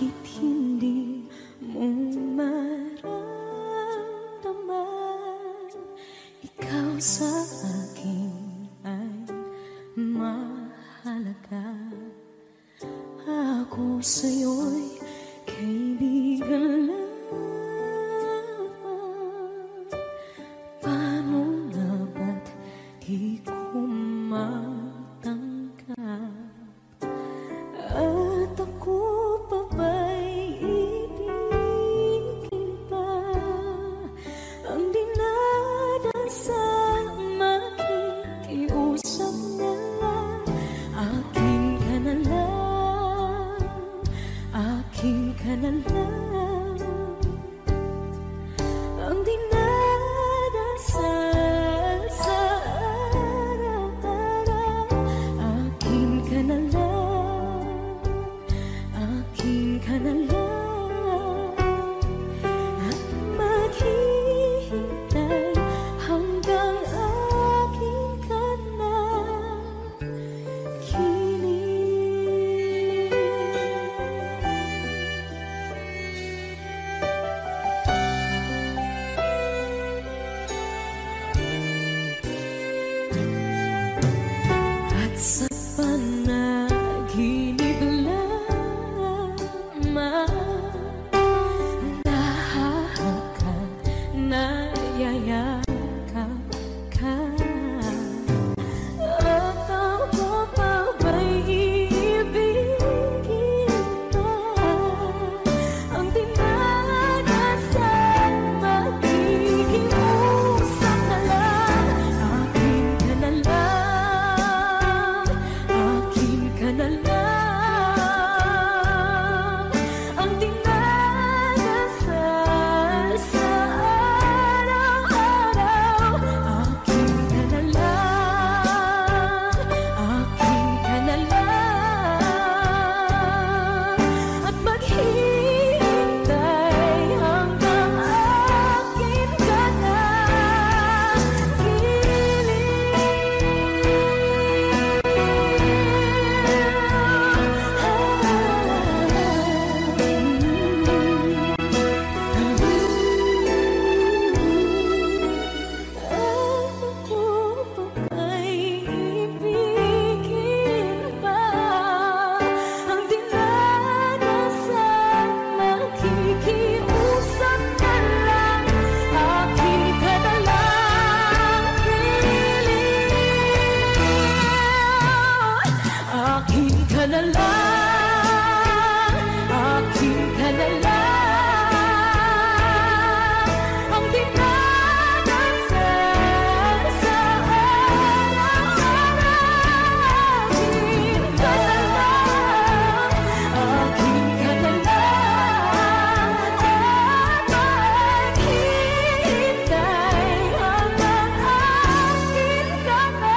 Bakit hindi mo maramdaman? Ikaw sa akin ay mahalaga. Ako sa'yo'y kaibigan lamang. Paano nga ba't di ko matanggap? At ako pa ba'y ibigin pa? Ang dinadasal makikiusap na lang. Akin ka na lang, akin ka na lang. Ang dinadasal sa araw-araw. Akin ka na lang, akin ka na lang. At maghihintay hanggang akin ka na kilig. At sa panaginip lamang nahahagkan, nayayakap ka. At ako pa ba'y ibigin pa? Ang dinadasal makikiusap na lang. Akin ka na lang, akin ka na lang. Ang dinadasal sa araw-araw. Akin ka na lang, akin ka na lang. At maghihintay hanggang akin ka na Ako pa ba'y ibigin pa? Ang dinadasal makikiusap na lang. Akin ka na lang, kilig. Akin ka na lang, akin ka na lang. Ang dinadasal sa araw-araw. Akin ka na lang, akin ka na lang. At maghihintay hanggang akin ka na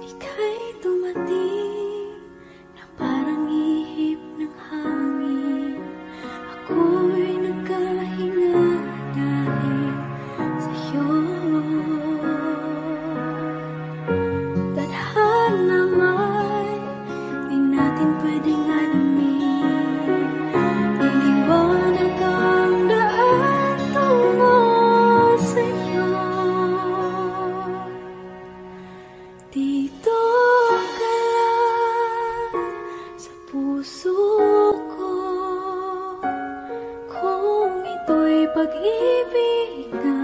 Ika'y dumating na parang ihip ng hangin. Ako'y nagkahinga dahil sa'yo. Tadhana man, di natin pwedeng alamin. Liliwanag ang daan tungo sa'yo. Dito ka lang sa puso ko. Kung ito'y pag-ibig na,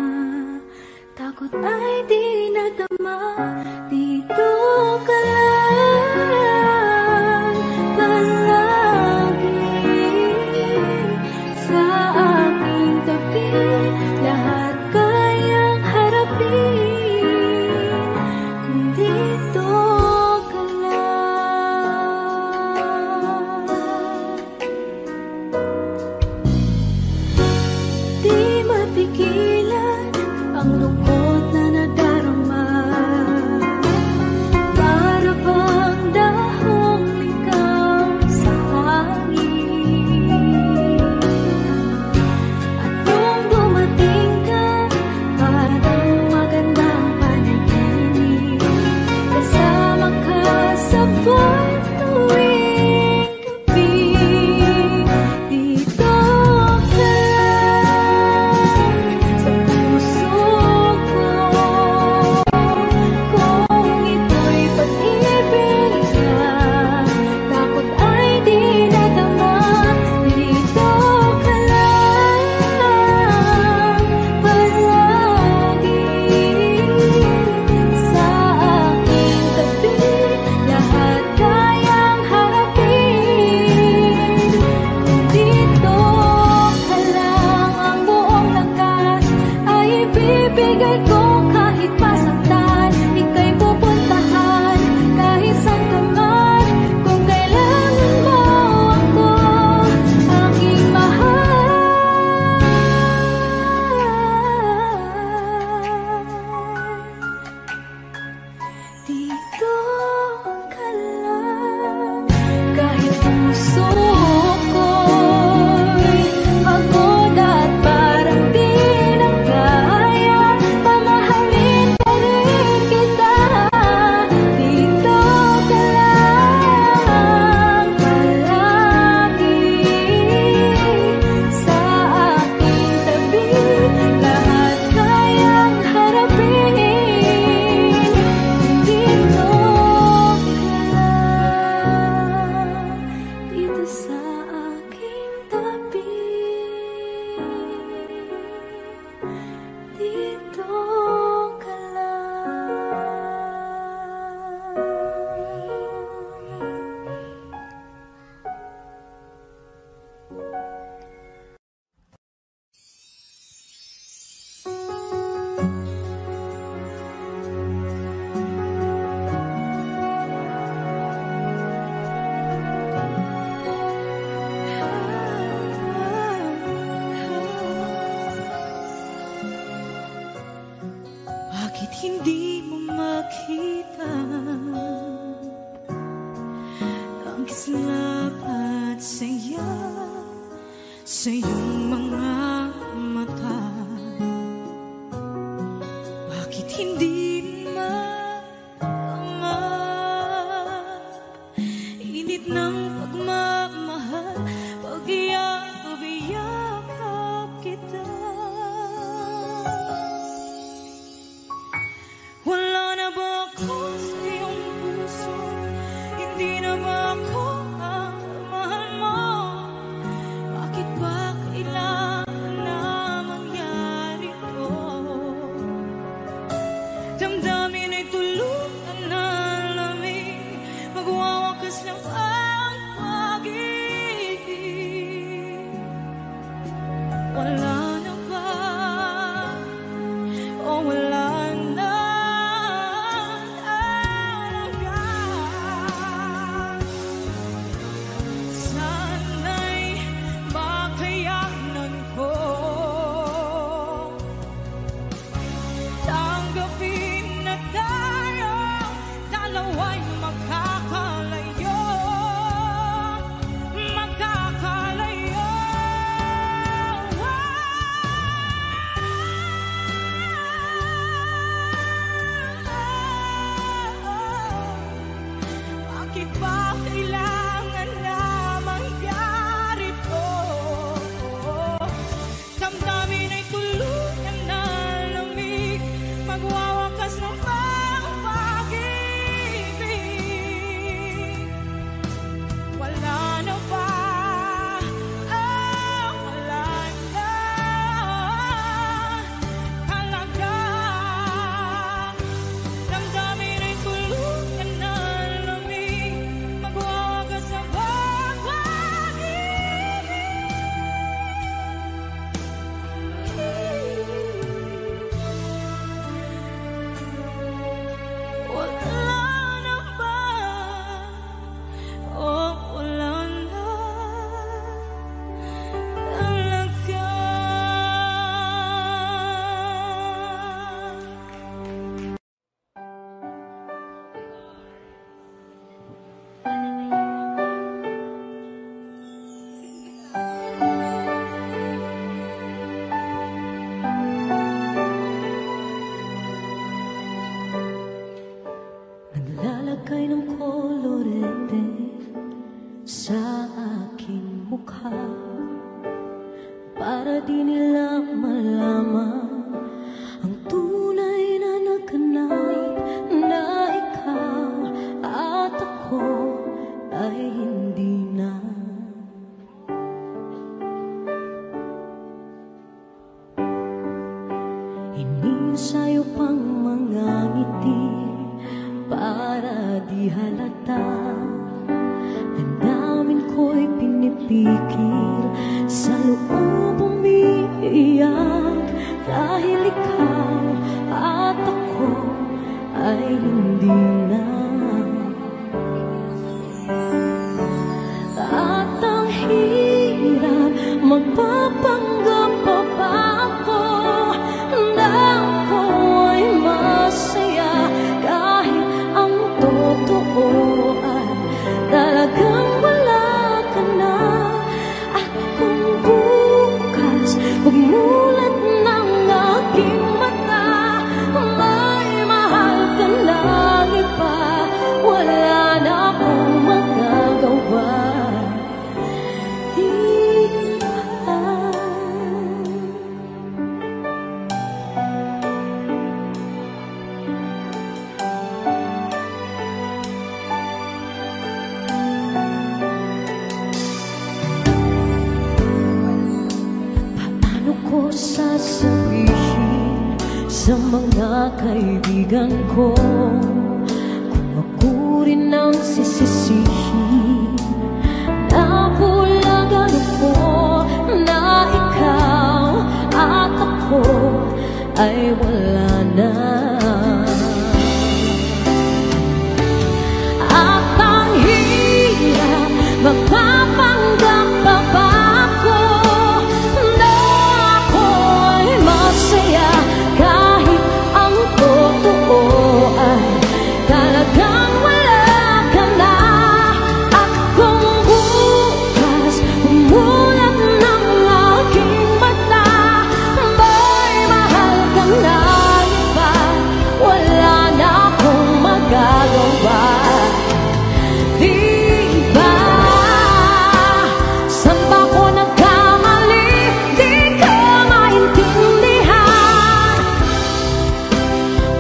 takot ay di nadama. Dito ka lang palagi sa aking tabi. Lahat kayang harapin kung dito ka hindi mo makita ang kislap at saya sa iyong mga mata? Bakit hindi init ng pagmamahal pag iyakap kita? Wala na ba ako sa iyong puso? Hindi na ba ako ang mahal mo? Bakit ba kailangan na mangyari to? Damdamin ay tuluyan na lamig, magwawakas ng ang pag-ibig. Wala na ba? O wala na talaga? Sana'y makayanan ko tanggapin na tayo dalawa'y magkakalayo. Bakit ba kailangan na mangyari to? Damdamin ay tuluyan na lamig, magwawakas ng pag-ibig. Wala na ba? Wala na talaga. Damdamin ay tuluyan na lamig, magwawakas ng pag-ibig. Wala na ba? Wala na talaga. Naglalagay ng kolorete sa aking mukha para di nila malaman ang tunay na naganap, na ikaw at ako ay hindi na. Inisayo pang mga ngiti para di halata. Damdamin ko'y pinipigil, sa loob umiiyak, dahil ikaw at ako ay hindi na. At ang hirap, magpapanggap pa ba ako na ako ay masaya, kahit ang totoo ay talagang wala ka na. At kung bukas pagmulat ng aking mata, may mahal ka ng iba, wala na akong magagawa. Sasabihin sa mga kaibigan ko kung ako rin ang sisisihin, na bulagan ako na ikaw at ako ay wala na. At ang hirap, magpapanggap pa ba ako na ako ay masaya, kahit ang totoo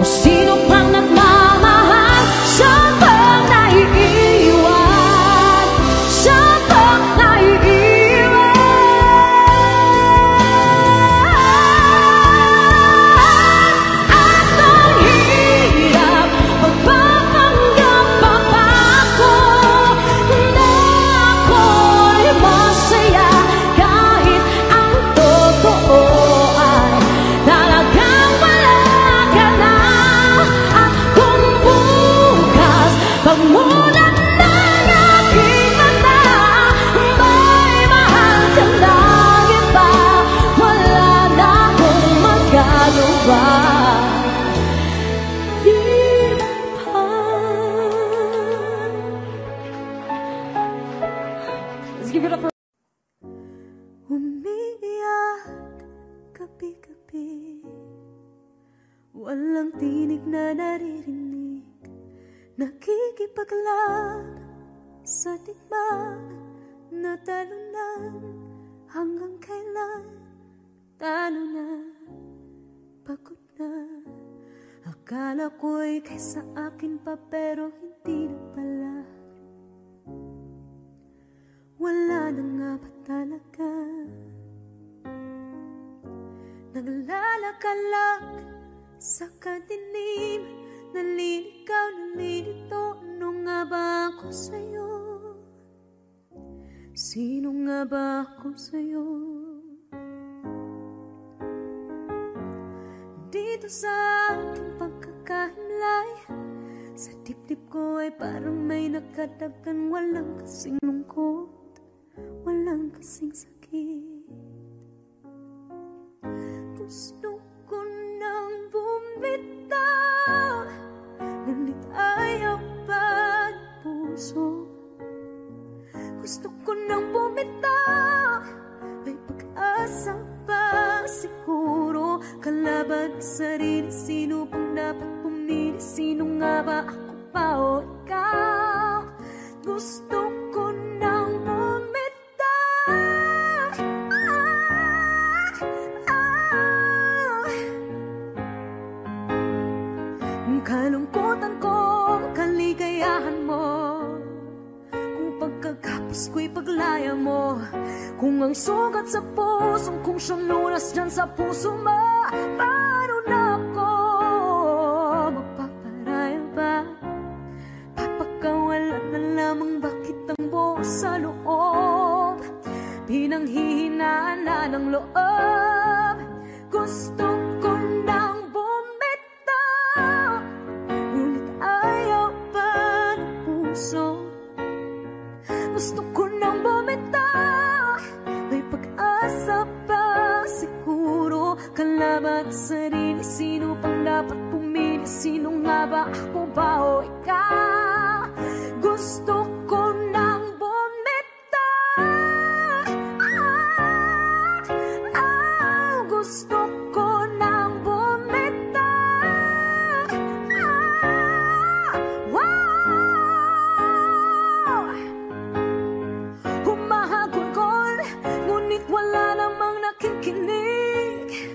O sino pang nagmamahal, siya bang naiiwan? Siya bang naiiwan? At ang hirap magpapanggap pa ako na ako'y masaya kahit ang totoo ay talagang wala ka na. At kung bukas pagmulat ng aking mata may mahal ka ng iba, wala na akong magagawa. Let's give it up for Umiiyak gabi-gabi, walang tinig na naririnig, nakikipaglag sa tikman na talunan. Hanggang kailan talo na, pagod na. Akala ko'y kaysa akin pa, pero hindi na pala. Wala na nga ba talaga? Naglalakalag sa kadilim, naliligaw, nalilito. Ano nga ba ako sa'yo? Sino nga ba ako sa'yo? Dito sa aking pagkakahimlay, sa dibdib ko ay parang may nakadagan. Walang kasing lungkot, walang kasing sakit. Gusto ko nang bumitaw, ngunit ayaw pa ng puso. Gusto ko nang bumitaw, may pag-asa pa siguro. Kalaban sa sarili, sino pang dapat pumili? Sino nga ba, ako pa o ikaw? Gusto ko nang bumitaw, kalungkutan ko, kaligayahan mo. Kung pagkagapos ko'y paglaya mo, kung ang sugat sa pusong kung siyang lunas dyan sa puso mo, paano na ako magpaparaya ba? Papakawalan na lamang bakit ang buo sa loob, pinanghihinaan na ng loob. Gusto ko nang bumitaw, ngunit ayaw pa ng puso. Gusto ko nang bumitaw, may pag-asa pa siguro. Kalaban sa sarili, sino pang dapat pumili? Sino nga ba, ako ba o ikaw? Gusto ko nang bumitaw, gusto ko nang bumitaw, humahagulgol, ngunit wala namang nakikinig.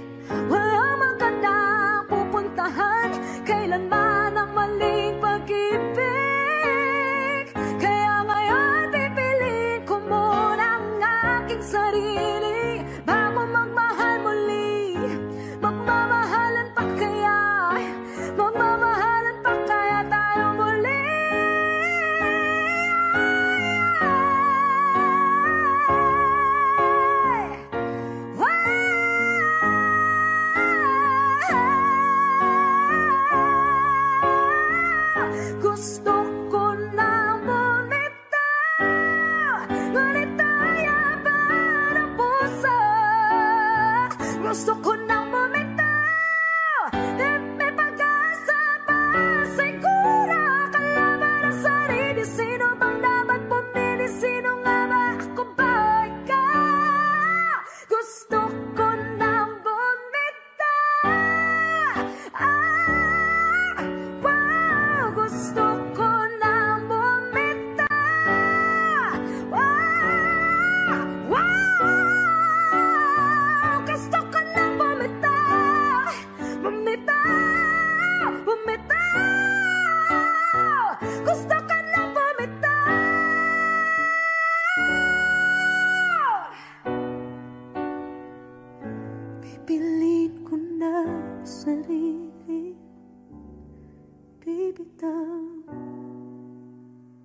Walang magandang pupuntahan, kailanman ang maling pag-ibig. Kaya ngayon pipiliin ko muna ang aking sarili bago magmahal muli. Magmamahalan pa kaya, magmamahalan pa kaya tayo muli?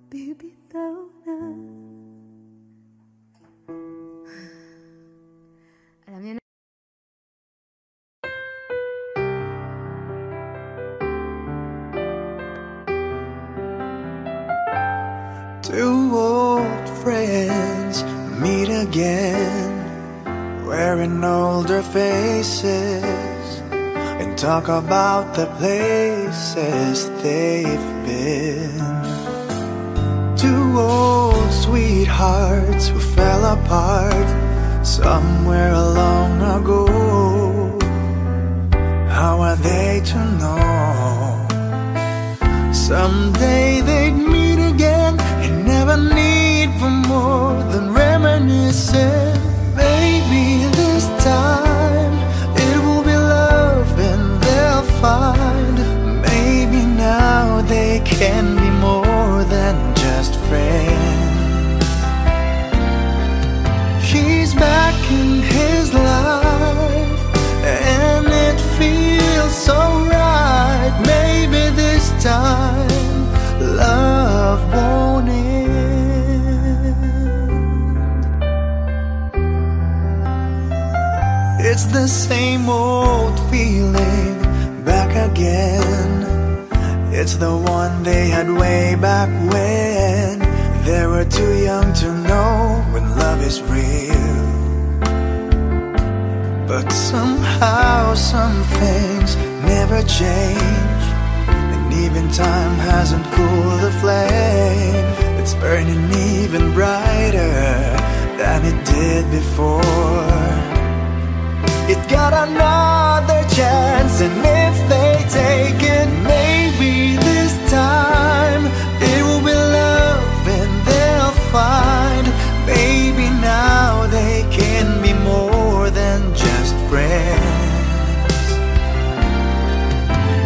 bibitaw na. Alam niyo na. Two old friends meet again, wearing older faces, and talk about the places they've been. Two old sweethearts who fell apart somewhere long ago. How are they to know? Someday they'd meet again and never need for more than reminiscing. Maybe this time it will be love and they'll find. Maybe now they can be more than just friends. She's back in his life and it feels so right. Maybe this time love won't end. It's the same old feeling back again. It's the one they had way back when they were too young to know when love is real. But somehow some things never change, and even time hasn't cooled the flame. It's burning even brighter than it did before. It got another chance, and if they take it, maybe this time it will be love and they'll find. Maybe now they can be more than just friends.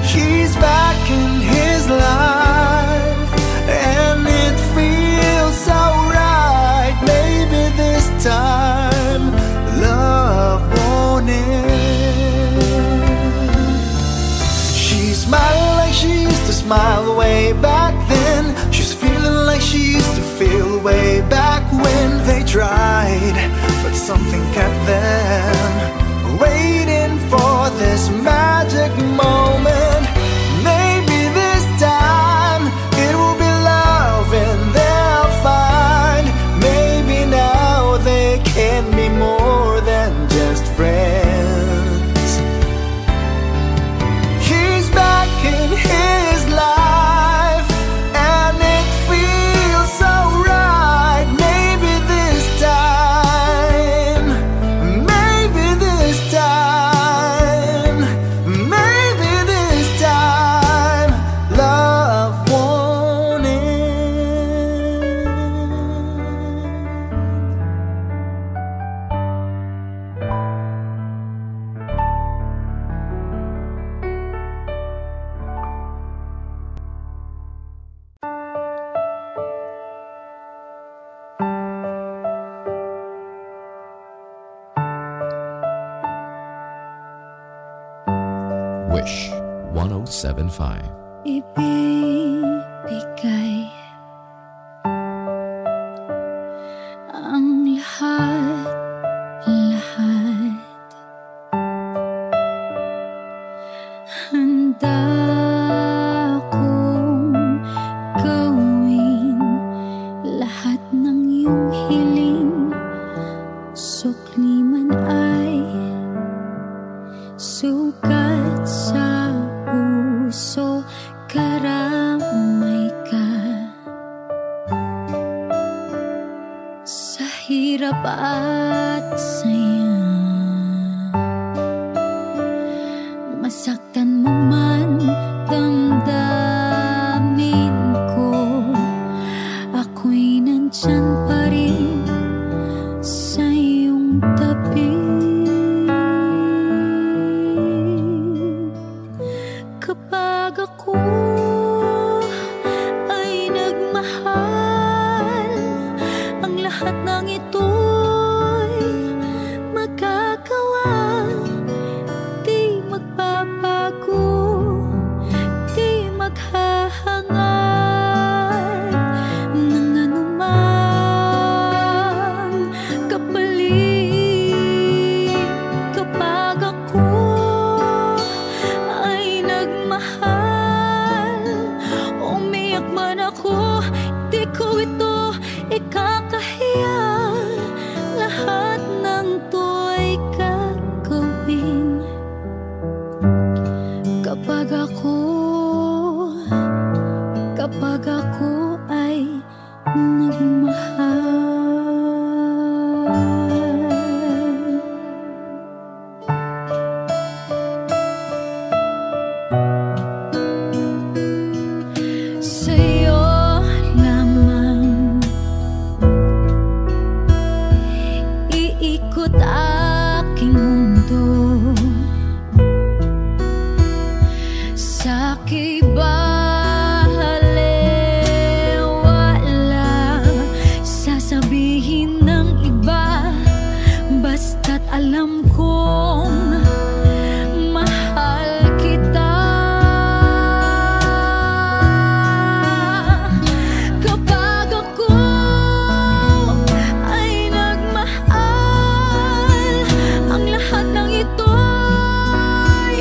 She's back in his life and it feels so right. Maybe this time love won't end. She's smiling like she used to smile way back then. She's feeling like she used to feel way back when they tried, but something kept them waiting for this magic moment. Maybe this time it will be love and they'll find. Maybe now they can be more than just friends. He's back in his life and it feels so right. Maybe this time, maybe this time, maybe this time love won't end. Wish 1075. Ibibigay ang lahat, lahat. Handa akong gawin lahat ng iyong hiling. Sukli man ay sugat sa puso, karamay ka. Sa hirap at saya, masaktan mo man damdamin ko, ako'y nandyan pa rin sa iyong tabi. Kapag ako ay nagmahal, ang lahat ng ito'y magagawa. Di magbabago, di maghahalata. Ako'y balewala sasabihin ng iba, basta't alam kong mahal kita. Kapag ako ay nagmahal, ang lahat ng ito'y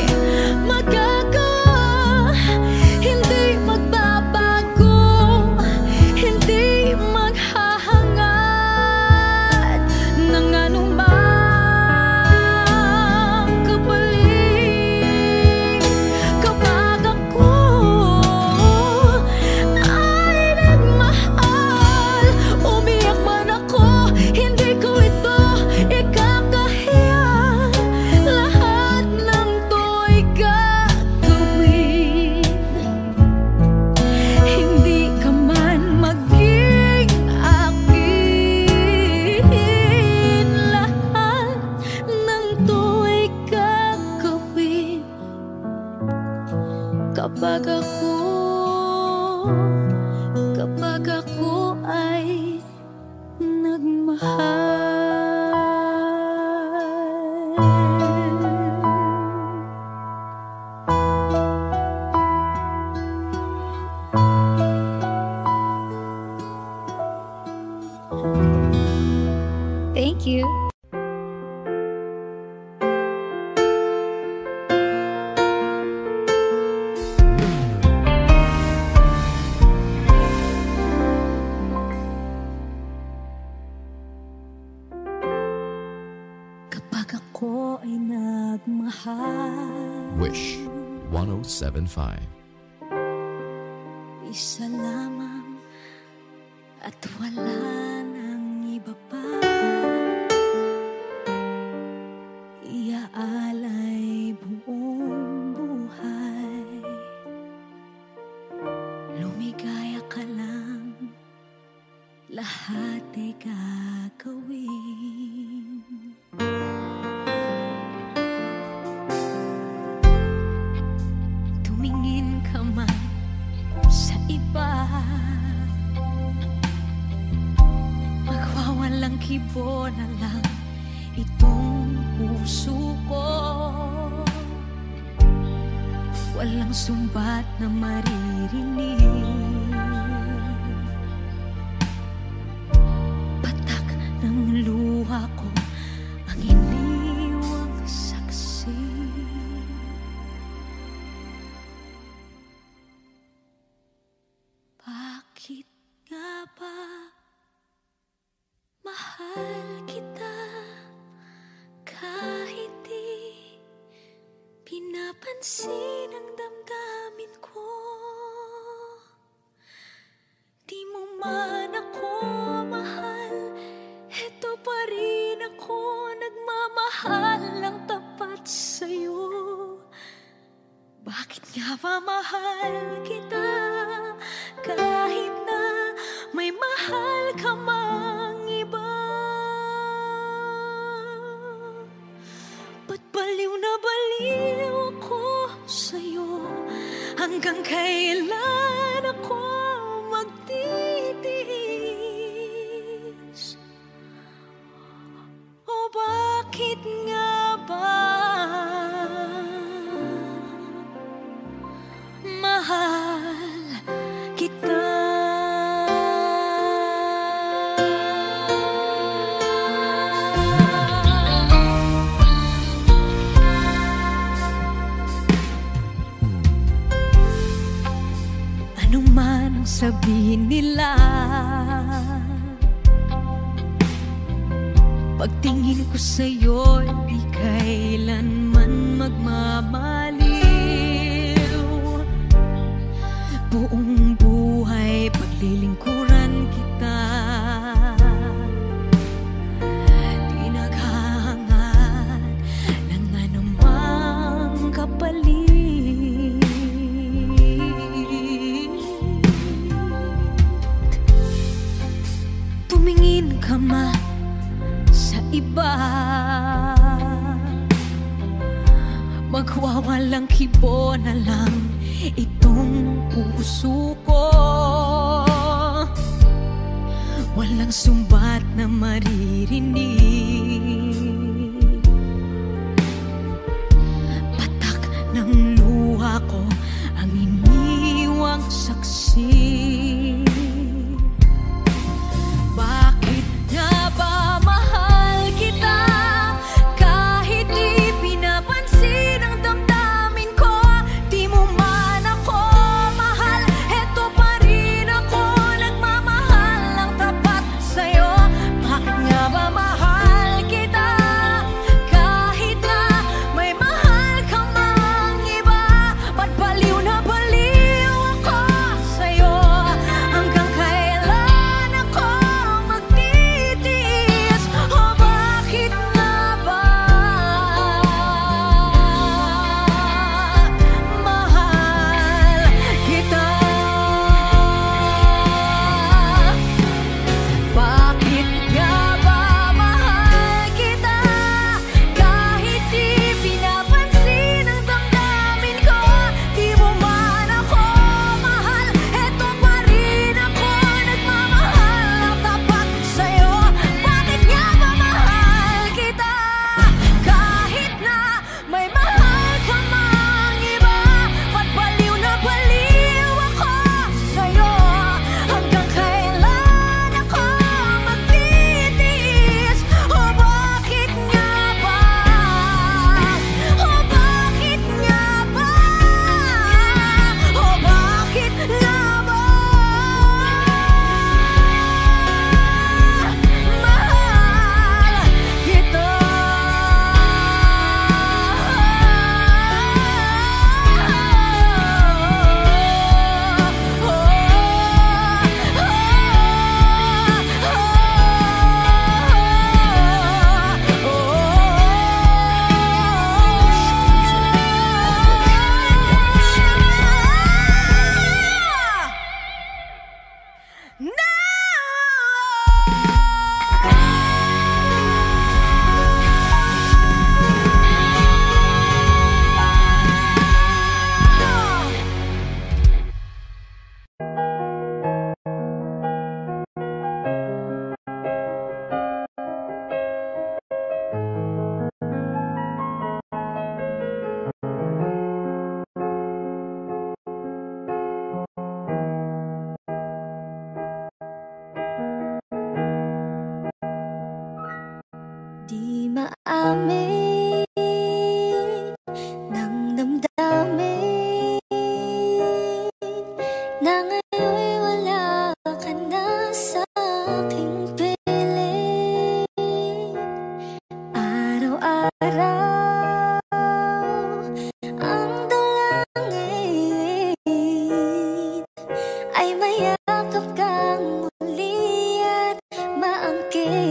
magagawa. Hindi magbabago, hindi maghahangad ng anumang kapalit. Kapag ako ay nagmahal, umiyak man ako, hindi ko ito ikakahiya. Lahat ng to'y gagawin, hindi ka man maging akin. Lahat ng to'y gagawin kapag ako ay nagmahal. Thank you. Kapag ako ay nagmahal, Wish 1075. isa lamang at wala nang iba pa. Iaalay buong buhay, lumigaya ka lang, lahat ay gagawin. Tumingin ka man sa iba, magwawalang kibo na lang itong puso ko. Walang sumbat na maririnig, patak ng luha ko ang iniwang saksi. Bakit nga ba mahal kita kahit di pinapansin ang damdamin ko? Di mo man ako mahal, eto pa rin ako nagmamahal ng tapat sa'yo. Bakit nga ba mahal kita kahit na may mahal ka mang iba? Ba't baliw na baliw ako sa'yo? Hanggang kailan ako magtitiis? O bakit nga ba mahal kita? Ano man ang sabihin nila, pagtingin ko sa'yo, di kailanman magmamaliw. Buong buhay paglilingkuran kita, di naghahangad ng anumang kapalit. Tumingin ka man sa iba, magwawalang kibo na lang itong puso ko. Walang sumbat na maririnig, patak ng luha ko ang iniwang saksi. Bakit nga ba mahal kita kahit di pinapansin ang damdamin ko? Di mo man ako mahal, eto pa rin ako nagmamahal ng tapat sa'yo. Bakit nga ba mahal kita kahit na may mahal ka mang iba? Ba't baliw na baliw ako sa'yo? Hanggang kailan ako magtitiis? O bakit nga ba mahal kita? Bakit nga ba mahal kita kahit di pinapansin ang damdamin ko? Di mo man ako mahal, eto pa rin ako nagmamahal ng tapat sa'yo. Bakit nga ba mahal kita kahit na may mahal ka mang iba? Ba't baliw na baliw ako sa'yo? Hanggang kailan ako magtitiis? O bakit nga ba? O bakit nga ba? O bakit nga ba mahal kita? Di maamin ng damdamin na ngayon'y wala ka na sa aking piling. Araw-araw ang dalangin ay mayakap kang muli at maangkin.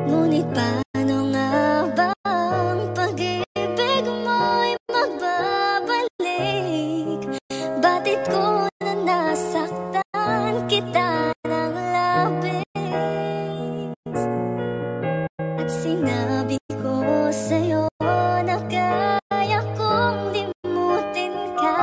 Ngunit paano nga ba ang pag-ibig mo'y magbabalik? Batid ko na nasaktan kita ng labis, at sinabi ko sa'yo na kaya kong limutin ka.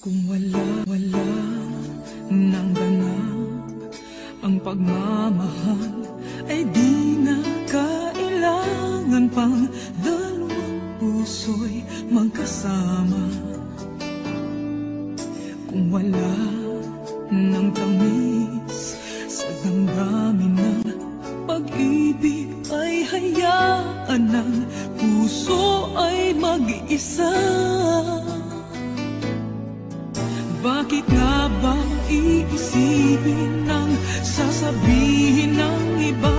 Kung wala nang ganap ang pagmamahal, ay di na kailangan pang dalawang puso'y magkasama. Kung wala nang tamis sa damdamin ng pag-ibig, ay hayaan ng puso ay mag-isa. Bakit nga ba iisipin ng sasabihin ng iba,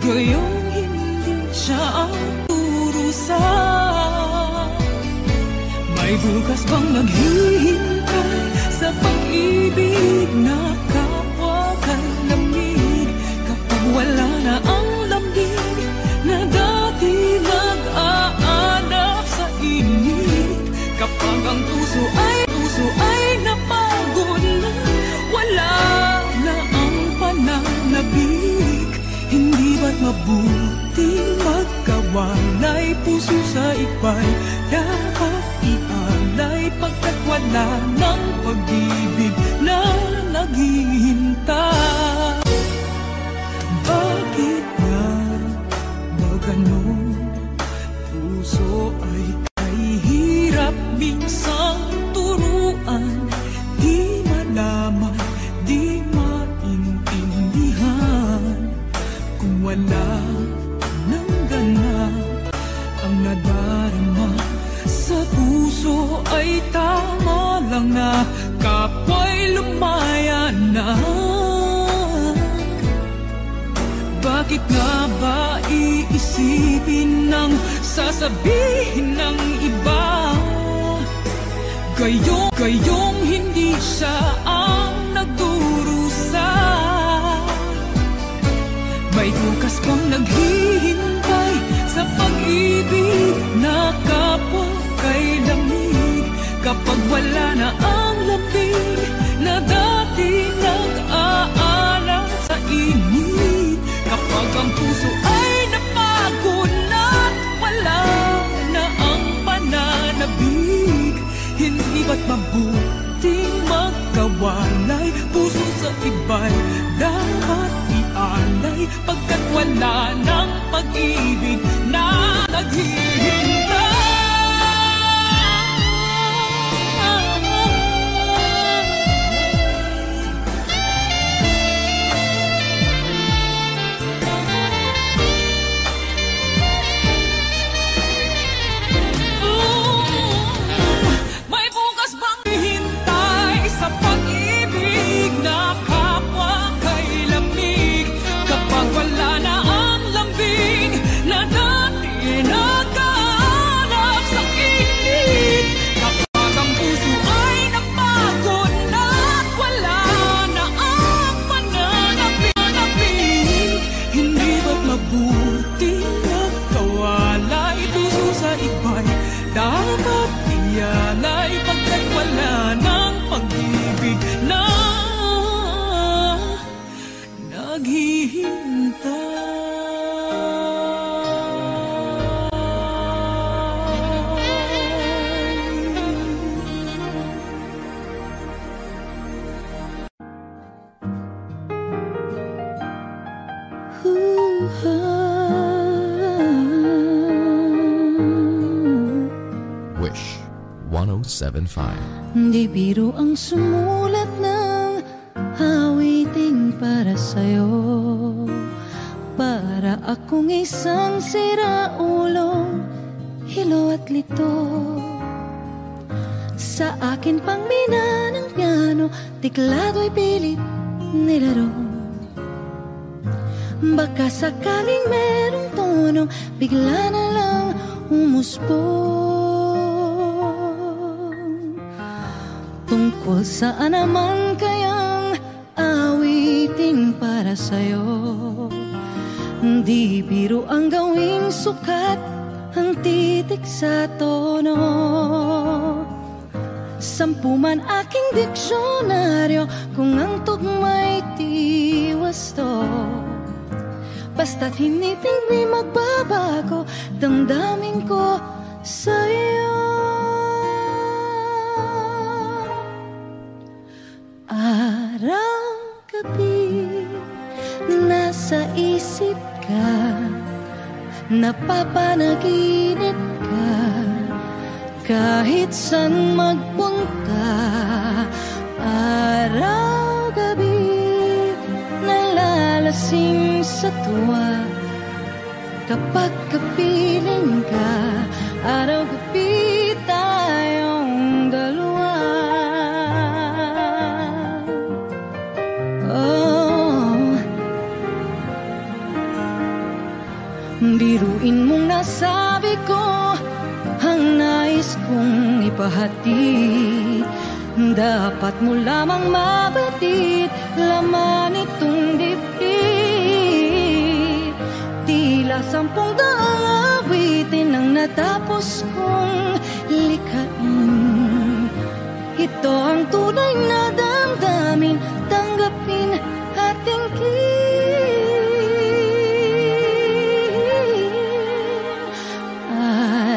gayong hindi siya ang turusa? May bukas bang naghihintay sa pag-ibig na kapwa kay lamig, kapag wala na ang lambing na dati nag-aanap sa init? Kapag ang puso ay napagod na, wala na ang pananabik, hindi ba't mabuting magkawalay? Puso sa iba'y dapat ialay, pagkat wala ng pag-ibig na naghihintay. Bakit nga ba ganon? Puso ay hirap minsang turuan, di malaman, di maintindihan. Kung wala nang ganap ang nadarama sa puso, ay tama lang na kapwa'y lumaya na. Bakit nga ba iisipin ng sasabihin ng iba, gayong hindi siya ang nagdurusa? May bukas bang naghihintay sa pag-ibig na kapwa kay lamig, kapag wala na ang lamig na dati nag-aalala sa init? Kapag ang puso ay napagod na, wala na ang pananabik, hindi ba't mabuting magkawalay? Puso sa iba'y dapat ialay, pagkat wala ng pag-ibig na naghihintay. Dapat ialay, pagkat wala ng pag-ibig na naghihintay. Wish 107.5. Di biro ang sumulat ng awiting para sa'yo, para akong isang siraulong hilo at lito. Sa akin pang mina ng piano, tiklado'y pilit nilaro. Baka sakaling merong tono, bigla na lang umusbong. Tungkol saan naman kayang awiting para sa'yo? Di biro ang gawing sukat ang titik sa tono. 10 man aking diksyonaryo kung ang tugma'y tiwasto. Basta't hindi magbabago damdamin ko sa'yo. isip ka, napapanaginip ka, kahit saan magpunta, araw-gabi, nalalasing sa tuwa. Kapag kapiling ka, araw-gabi tayong dalawa. Oh, biruin mong nasabi ko ang nais kong ipahati. Dapat mo lamang mabatid laman itong dibdib. Tila 10 daang awitin ang natapos kong likhain. Ito ang tunay na damdamin, tanggapin at tingin.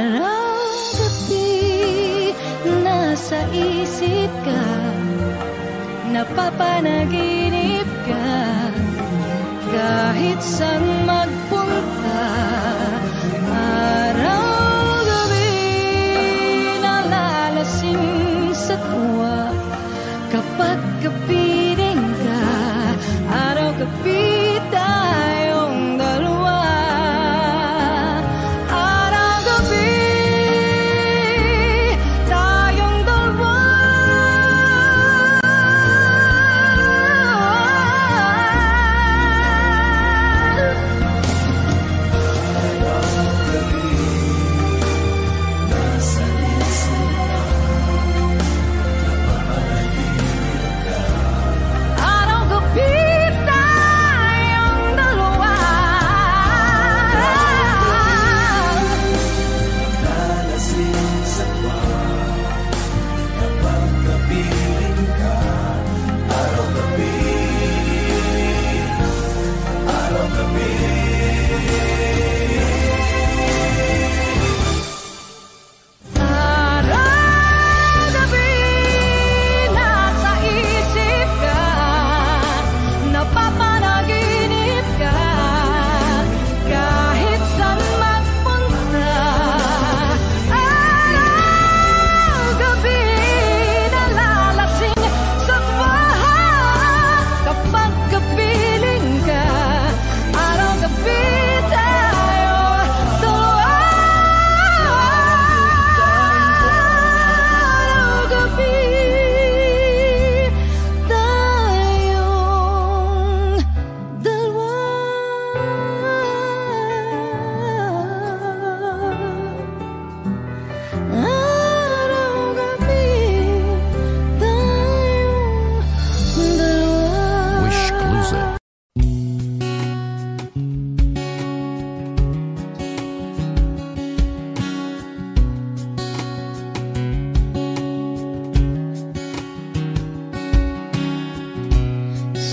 Araw-gabi, nasa isip ka, napapanaginip ka, kahit saan magpunta, araw-gabi, nalalasing sa tuwa. Kapag kapiling ka, araw-gabi tayong dalawa. Araw-gabi tayong dalawa.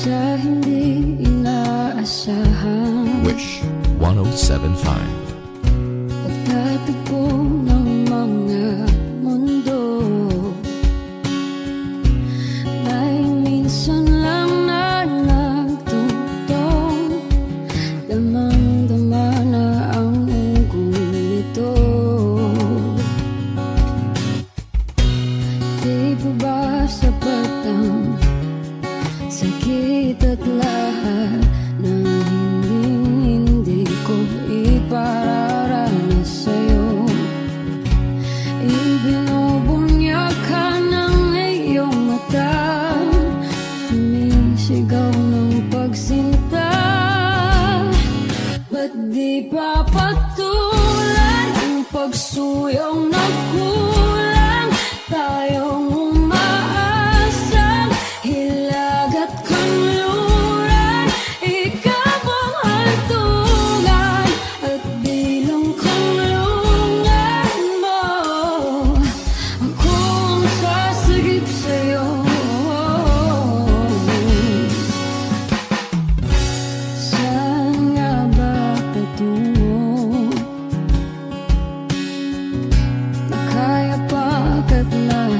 Sa hindi inaasahan, Wish 1075. pagtatagpo ng mga mundo, may minsan lang na nagtutong, damang-dama na ang unggoy nito. Di ba ba sapat ang sakit at lahat na hindi ko ipararanas sa'yo? Ibinubunyag ka ng iyong mata, sumisigaw ng pagsinta. Ba't di papatulan ang pagsuyong na kulang? Tayong umaasang hilag at kanluran, ikaw ang hantungan at bilang kanlungan mo. Ako ang sasagip sa'yo. Saan nga ba patungo? Nakaya pa kat na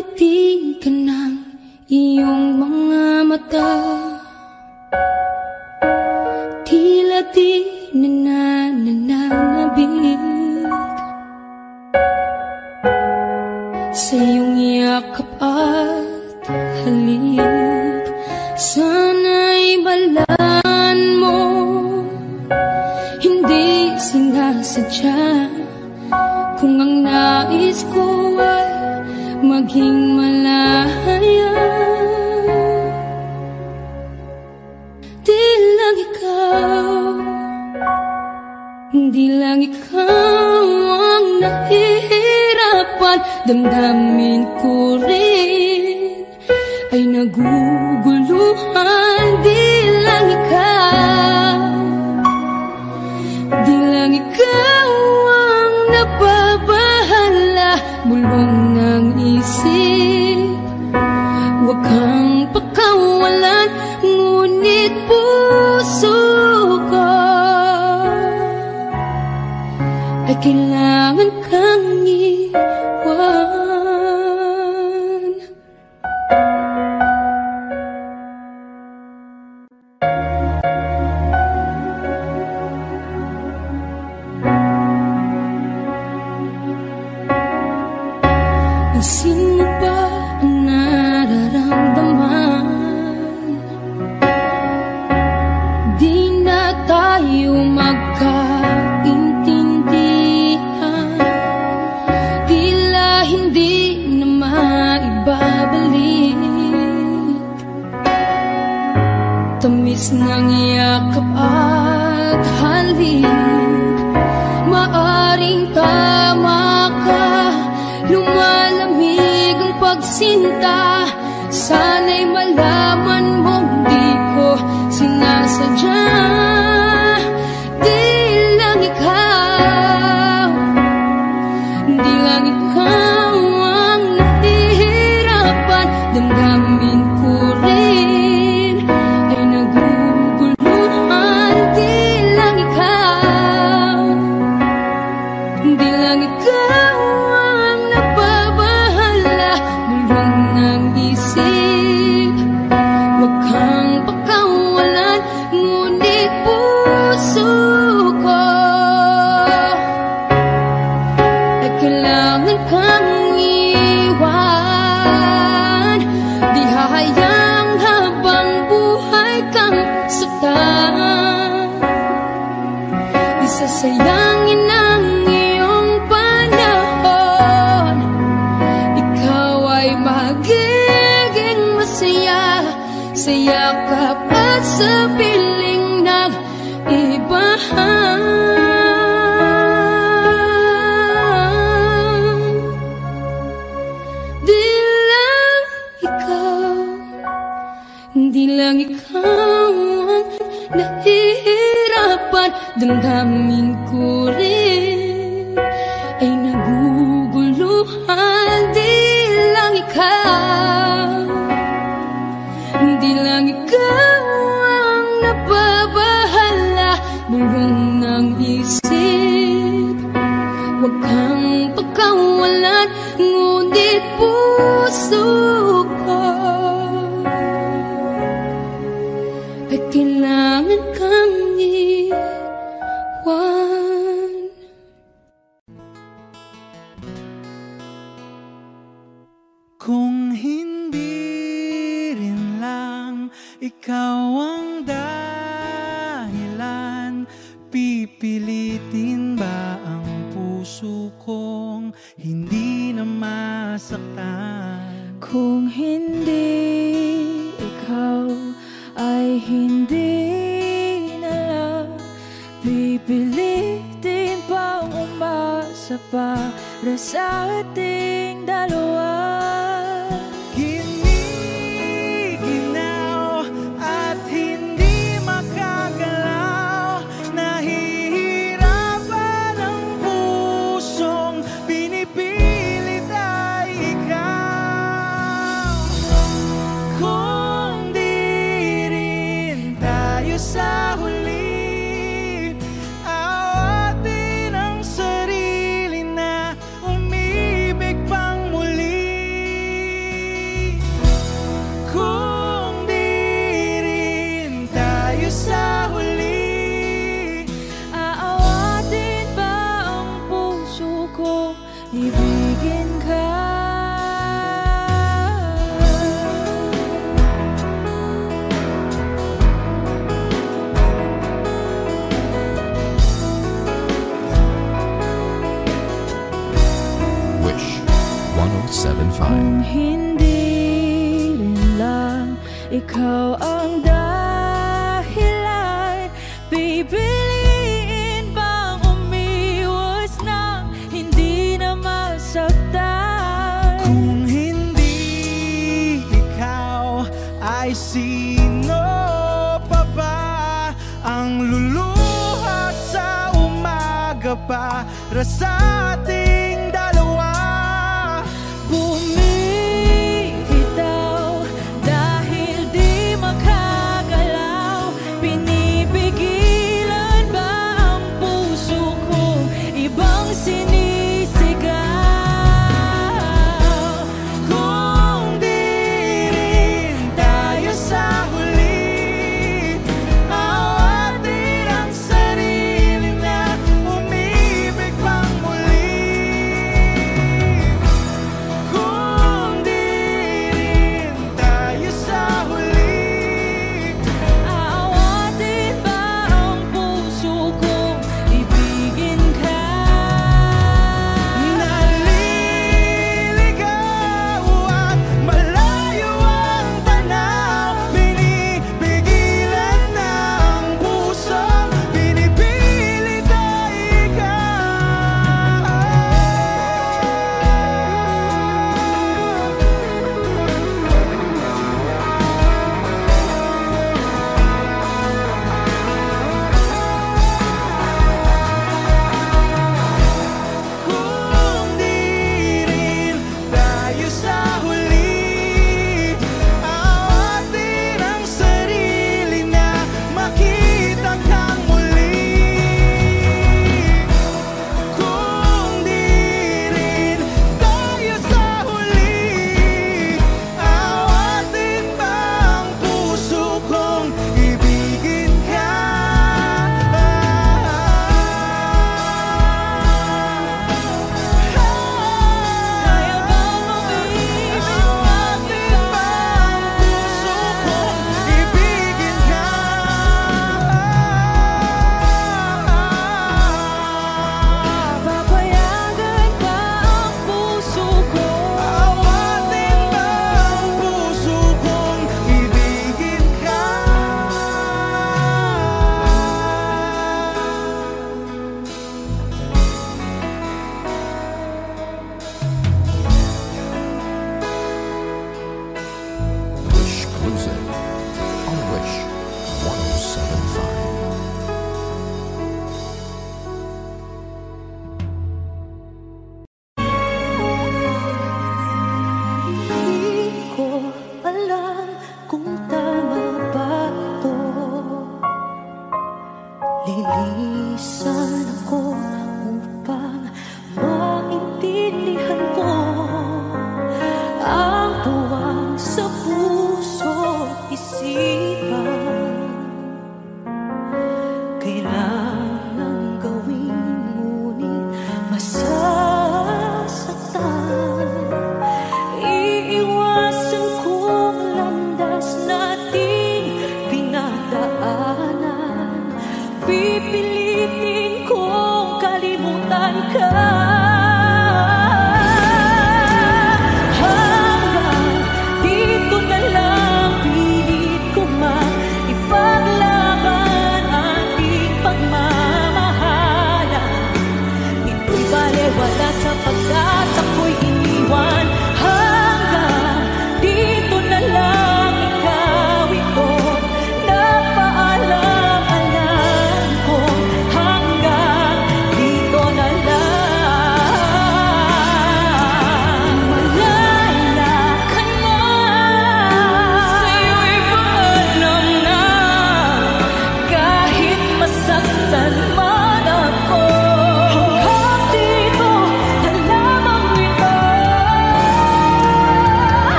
matitigan ng iyong mga mata, tila di nananabig sa iyong yakap at halik. Sana'y balaan mo, hindi sinasadya, kung ang nais ko ay maging malaya. Di lang ikaw ang nahihirapan, damdamin ko rin ay naguguluhan. Di lang ikaw ang nababahala, bulong ng isip, huwag kang pakawalan, ngunit puso ko ay kailangan kang iwan. Sino ba ang nararamdaman? Di na tayo magkaintindihan, tila hindi na maibabalik. Tamis ng yakap at halik, maaring tama ka, lumalamig ang pagsinta. Sana'y malaman mong di ko sinasadya. Di lang ikaw ang nahihirapan, damdamin ko rin ay naguguluhan. Di lang ikaw ang nababahala, bulong ng isip, huwag kang pakawalan, ngunit puso ko ay kailangan kang iwan. Di hahayang habang buhay kang saktan, isasayangin ang iyong panahon. Ikaw ay magiging masaya sa yakap at sa piling ng ibahan. Di lang ikaw ang nahihirapan, damdamin ko rin ay naguguluhan. Di lang ikaw ang nababahala, bulong ng isip, huwag kang pakawalan, ngunit puso ko ay kailangan kang iwan. Kung hindi rin lang ikaw ang dahilan, pipilitin ba ang puso kong hindi na masaktan? Kung hindi ikaw ay hindi na lang, pipilitin bang umasa para sa ating dalawa? Giniginaw at hindi makagalaw, nahihirapan ang pusong pinipilit ay ikaw. Kung di rin tayo sa huli, awatin ang sarili na umibig pang muli. ibigin ka. Wish 1075. Kung hindi rin lang ikaw ang dahilan, pipiliin bang umiwas na hindi na masaktan? Kung hindi ikaw, ay sino pa ba ang luluha sa umaga para sa ating dalawa? Bumibitaw dahil di makagalaw, pinipigilan ba ang puso kong ibang sinisigaw? Kung di rin tayo sa huli, awatin ang sarili na umibig pang muli.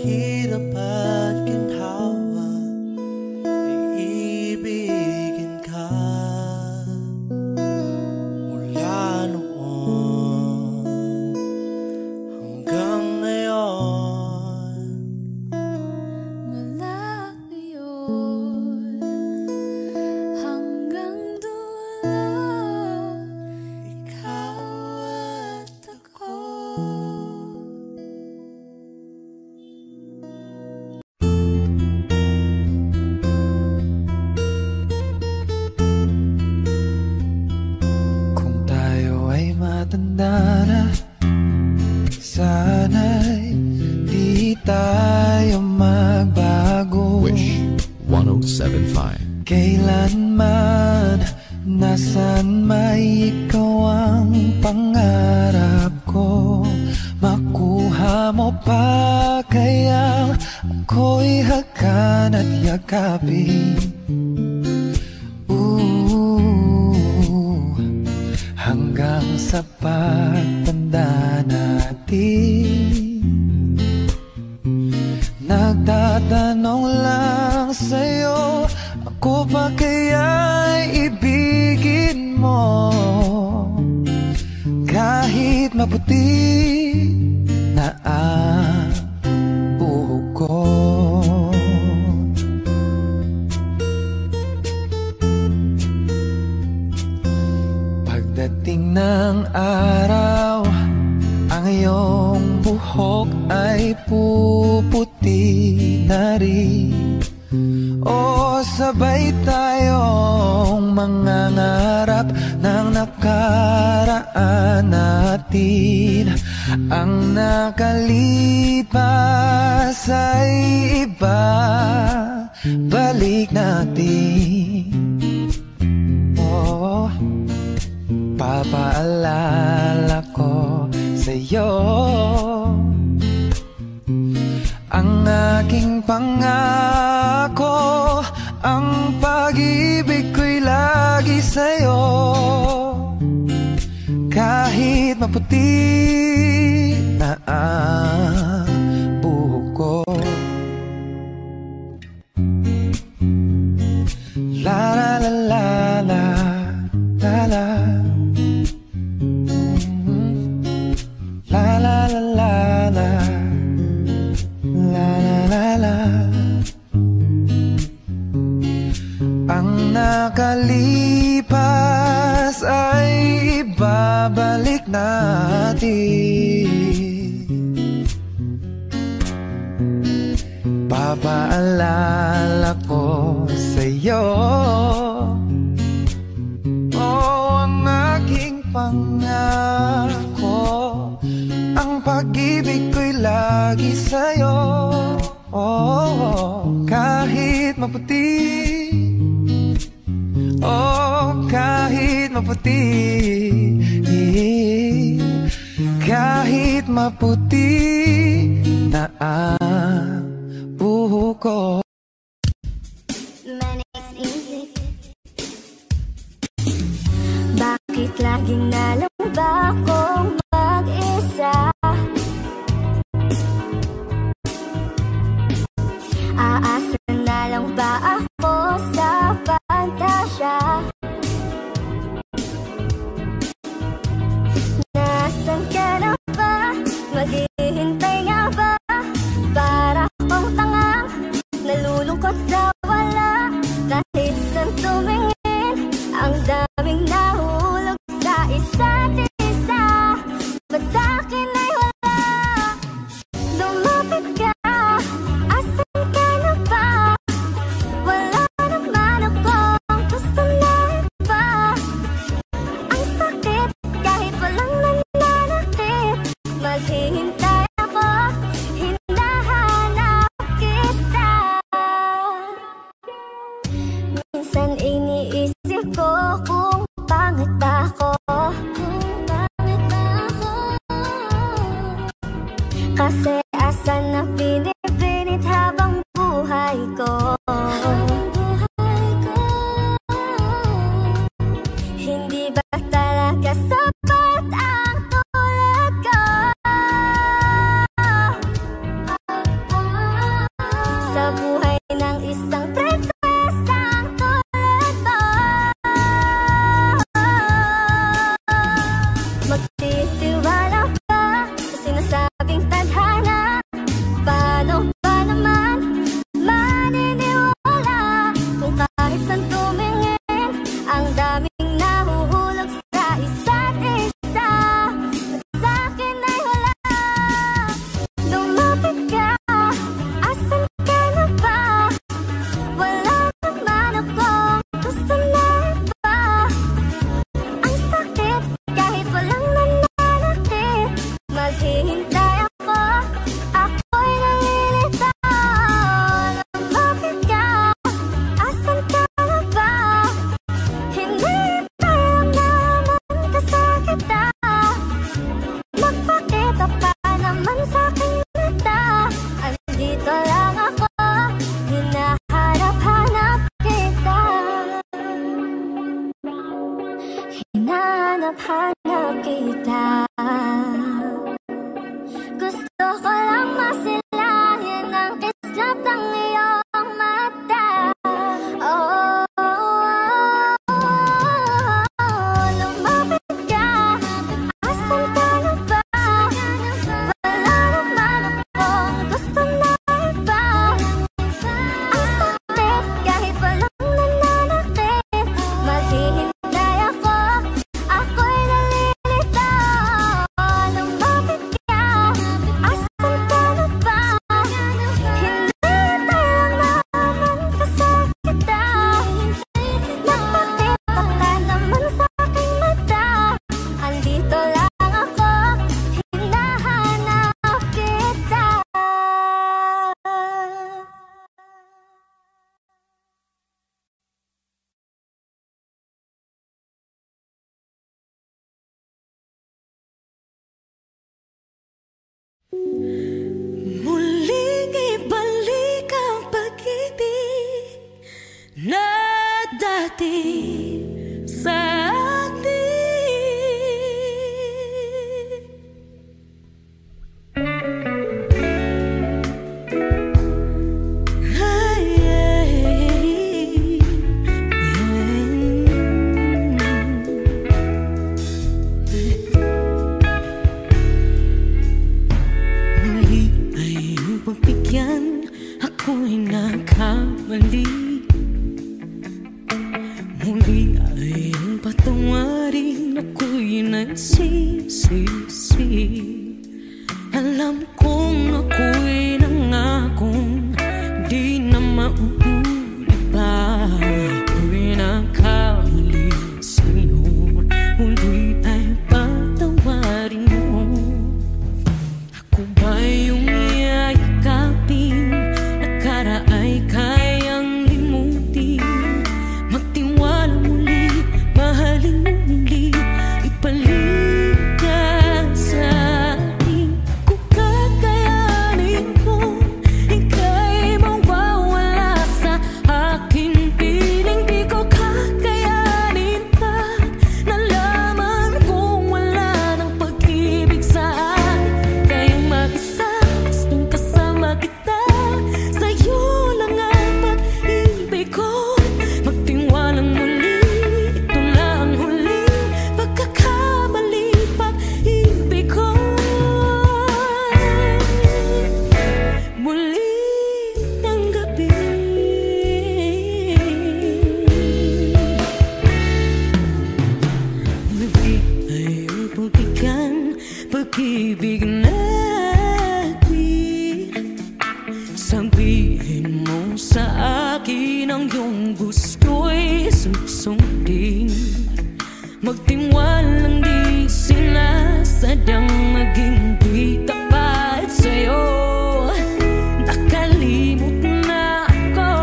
hirap at ginhawa ay ibigin ka. Mula noon hanggang ngayon, mula ngayon hanggang dulo, ikaw at ako. Kung tayo ay matanda na, sana'y di tayo magbago. Wish 107.5. Kailanman, nasan may ikaw ang pangarap ko. Makuha mo pa kaya ako'y hakan at yakapin. Hanggang sa pagtanda natin, nagtatanong lang sa'yo, ako ba kaya'y ibigin mo? Kahit maputi na ang buhok ko. Pagdating ng araw, ang iyong buhok ay puputi na rin. O sabay tayong mangangarap ng nakaraan natin. Ang nakalipas ay iba, balik natin. Oh, papaalala ko sa'yo ang aking pangako, ang pag-ibig ko'y lagi sa'yo. Kahit maputi na ang buhok ko. La la la la la la la. La la la la la. La la la la. Ang nakalipas ay ibabalik natin. Papaalala ko sa'yo, oh, ang aking pangako, ang pag-ibig ko'y lagi sa'yo. Oh, kahit maputi, oh, kahit maputi, kahit maputi na ang buhok ko. Bakit laging nalang ba akong mag-isa? Aasa na lang ba ako sa pantasya? Nasaan ka na ba? Maghihintay nga ba? Para akong tangang nalulungkot sa wala. Kahit saan tumingin, ang daming nahulog sa isa't isa. Muling ibalik ang pag-ibig na dati sa atin. Ako'y nagkamali. Muli ay ang patawarin. Ako'y nagsisisi. Alam kong ako'y nangakong di na mauulit pa. Ako'y nagkamali sa'yo. Muli ay patawarin mo. Ako ba yung yayakapin? Ay kayang limutin. Magtiwala muli, mahalin mo muli. Ibalik ka sa akin. Kung kakayanin ko, ika'y mawawala sa aking piling. Di ko kakayanin pa. Nalaman kong wala ng pag-ibig sa akin. Kayang mag-isa, gustong kasama kita. Sa'yo lang ang pag-ibig ko. Magtiwalang muli, ito lang ang huling pagkakamali. Pag-ibig ko muling tanggapin. Muli ay pagbigyan, pag-ibig natin. Sabihin mo sa akin ang iyong gusto'y susundin. Magtiwalang di sinasadyang maging di tapat sa'yo. Nakalimot na ako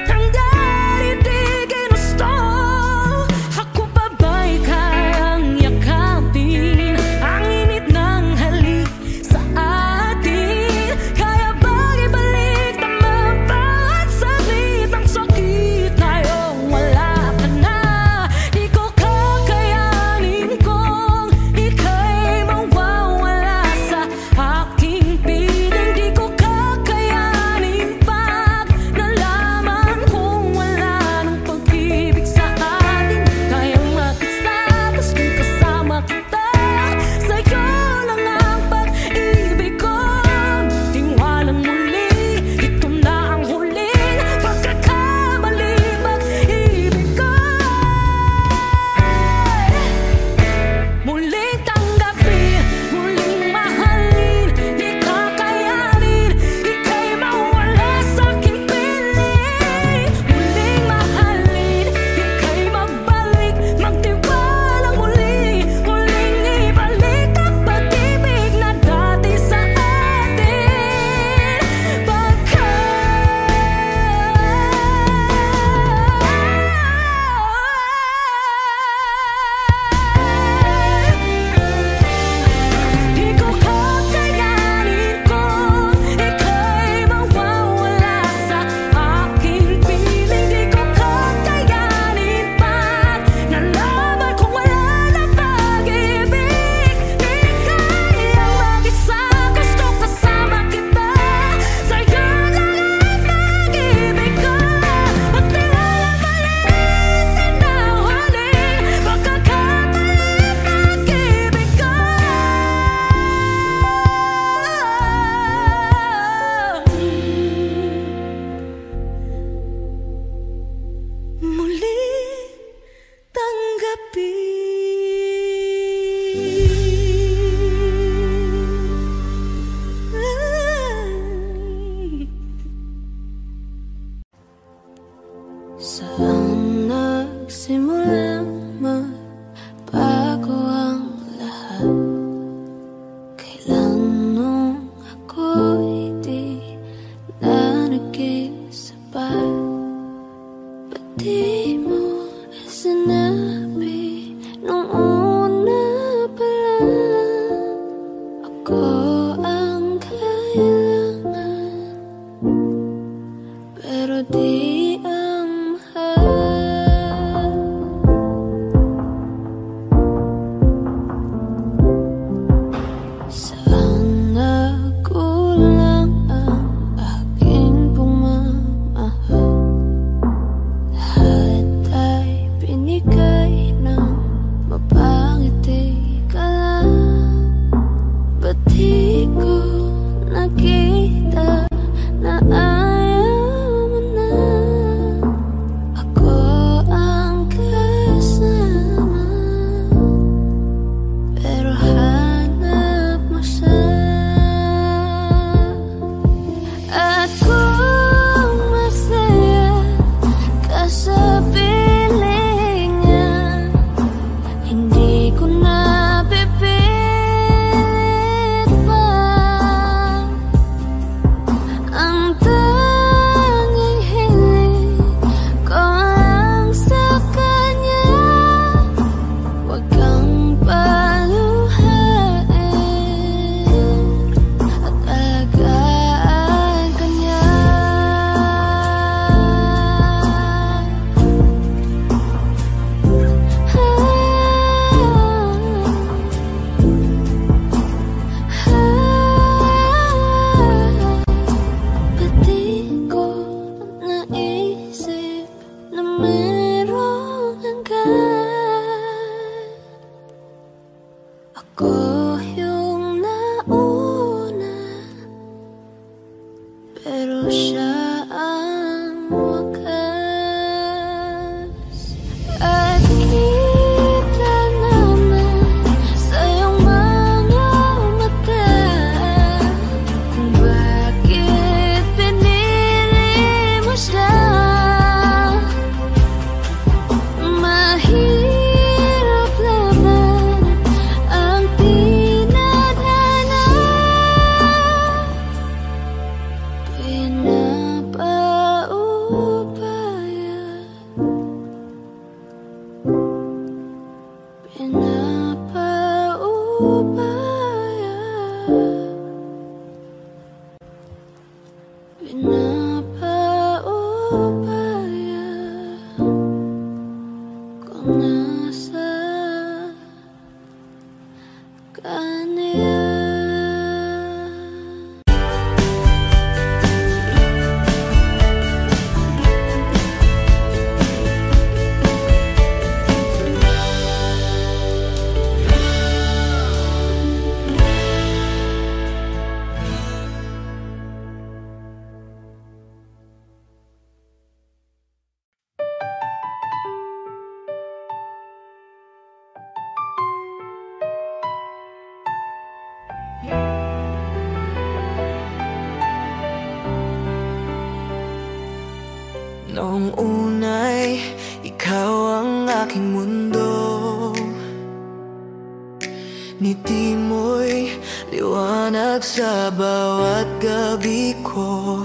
ang dati di ginusto. Ako pa ba'y kayang yakapin ang init ng halik sa atin? Kaya bang ibalik naman bawat saglit ang sakit ngayong wala ka na? Di ko kakayanin kung ika'y mawawala sa aking piling. Di ko kakayanin pag nalaman kung wala ng pag-ibig sa atin. Kayang mag-isa, gustong kasama kita. Sa'yo lang ang pag-ibig ko. Tiwalang muli, ito na ang huling pagkakamali. Pag-ibig ko muling tanggapin, muling mahalin. Di kakayanin, ika'y mawala sa aking piling. Muling mahalin, ika'y magbalik. Magtiwalang muli, muling ibalik ang pag-ibig na dati sa atin. Di ko kakayanin kung ika'y mawawala sa aking piling. Di ko kakayanin pag nalaman kung wala na pag-ibig. Di kaya mag-isa, gusto kasama kita. Sa'yo lang ang pag-ibig ko. Magtiwalang maliit na huling pagkakamali. Pag-ibig ko muling tanggapin. Saan nagsimulang magbago ang lahat? Kailan nung ako'y di na nag-isa pa? Ba't di mo sinabi nung una pa lang? Ako ang di ang mahal. Saan nagkulang ang aking pagmamahal? Lahat ay binigay ng mapangiti ka lang. Ba't di ko nakita na ayaw mo na? Ako ang kasama, pero hanap mo siya. At kung masaya ka sa piling niya, hindi ko na pipilit pa. Ang tanging hiling ko lang sa kanya, huwag kang paluhain at alagaan ka niya. Ba't di ko naisip na merong hanggan? Ako yung nauna, pero siya ang wakas. At kita naman sa iyong mga mata kung bakit pinili mo siya. Mahirap laban ang tinadhana, pinapaubaya, pinapaubaya, pinapaubaya kung nasa kanya. Noong unay, ikaw ang aking mundo. Ngiti mo'y liwanag sa bawat gabi ko.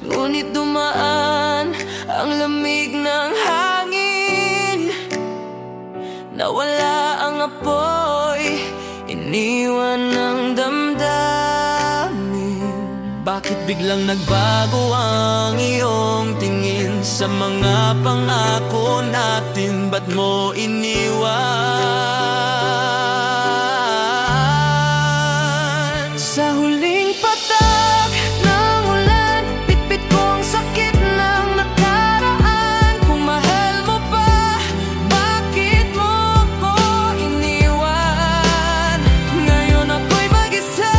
Ngunit dumaan ang lamig ng hangin, nawala ang apoy, iniwan ng damdamin. Bakit biglang nagbago ang iyong tingin sa mga pangako natin? Ba't mo iniwan? Sa huling patak ng ulan, bitbit ko ang sakit ng nakaraan. Kung mahal mo pa, bakit mo ko iniwan? Ngayon ako'y mag-isa,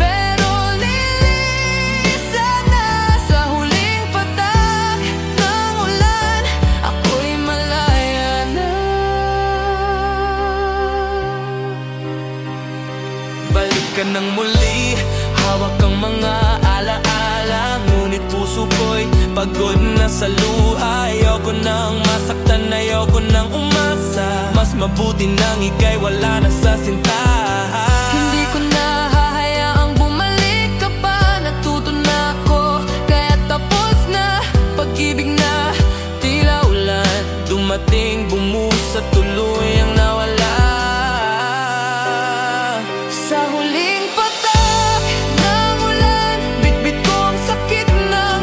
pero lilisan na. Sa huling patak ng ulan, ako'y malaya na. Balik ka nang muli, hawak ang mga alaala. Ngunit puso ko'y pagod na sa luha. Ayoko nang masaktan, ayoko nang umasa. Mas mabuti nang ika'y wala na sa sinta. Hindi ko na hahayaang bumalik ka pa. Natuto na ako, kaya tapos na. Pag-ibig na tila ulan, dumating, bumusa, tuluyang nawala. Sa huling patak ng ulan, bitbit ko ang sakit ng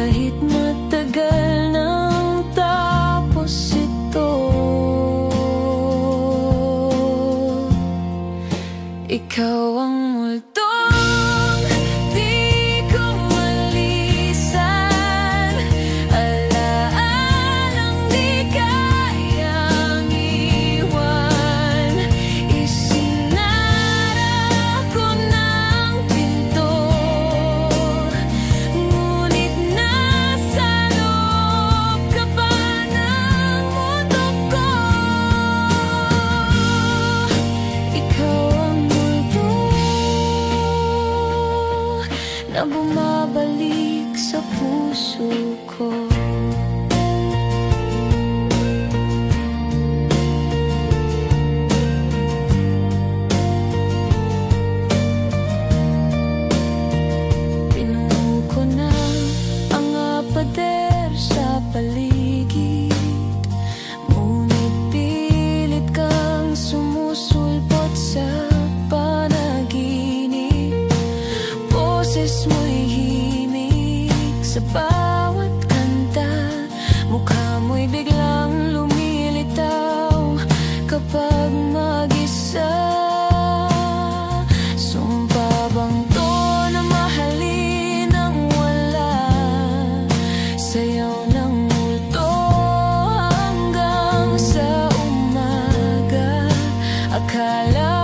kahit matagal nang tapos ito. Ikaw ang multong di ko malisan, alaalang di kayang iwan. Isinara ko ng pinto, ngunit nasa loob ka pa ng mundo ko. Ikaw ang na bumabalik sa puso ko. Pinuho ko na ang pader sa paligid, ngunit pilit kang sumusulpot sa panaginip. Boses mo'y himig sa bawat kanta, mukha mo'y biglang lumilitaw kapag mag-isa. Sumpa bang to na mahalin ang wala, sayaw ng multo hanggang sa umaga. Akala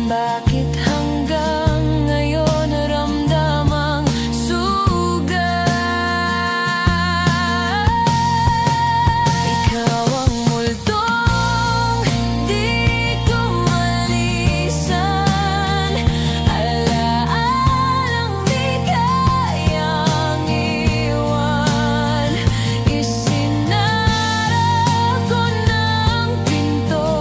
bakit hanggang ngayon naramdamang sugat? Ikaw ang multong di ko malisan, alaalang di kayang iwan. Isinara ko ng pinto,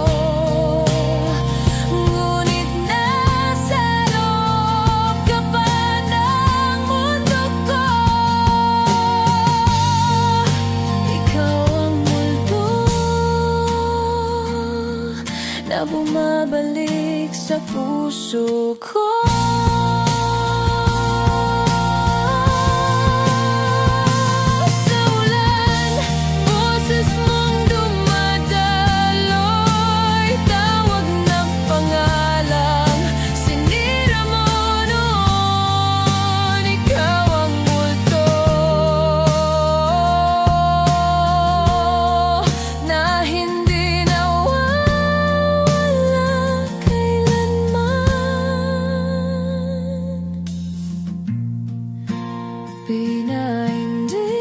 ngunit nasa loob ka pa ng mundo ko. Ikaw ang multo na bumabalik sa puso ko. Sa ulan, boses mong dumadaloy, tawag ng pangalan, sinira mo noon. Ikaw ang multo na hindi nawawala kailanman. Pinahindi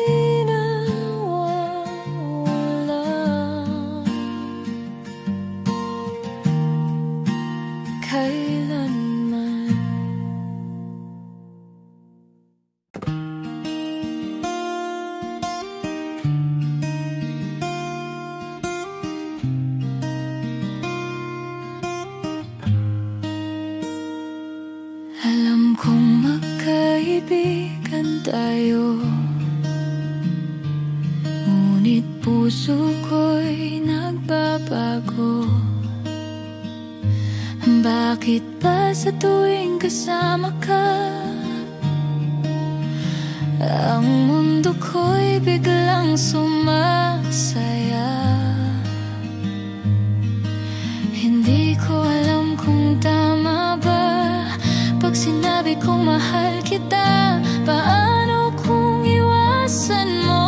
nawawala kailanman. Alam kong magkaibigan tayo, ngunit puso ko'y nagbabago. Bakit ba sa tuwing kasama ka, ang mundo ko'y biglang sumasaya? Hindi ko alam kung tama ba pag sinabi kong mahal kita. Paano kung iwasan mo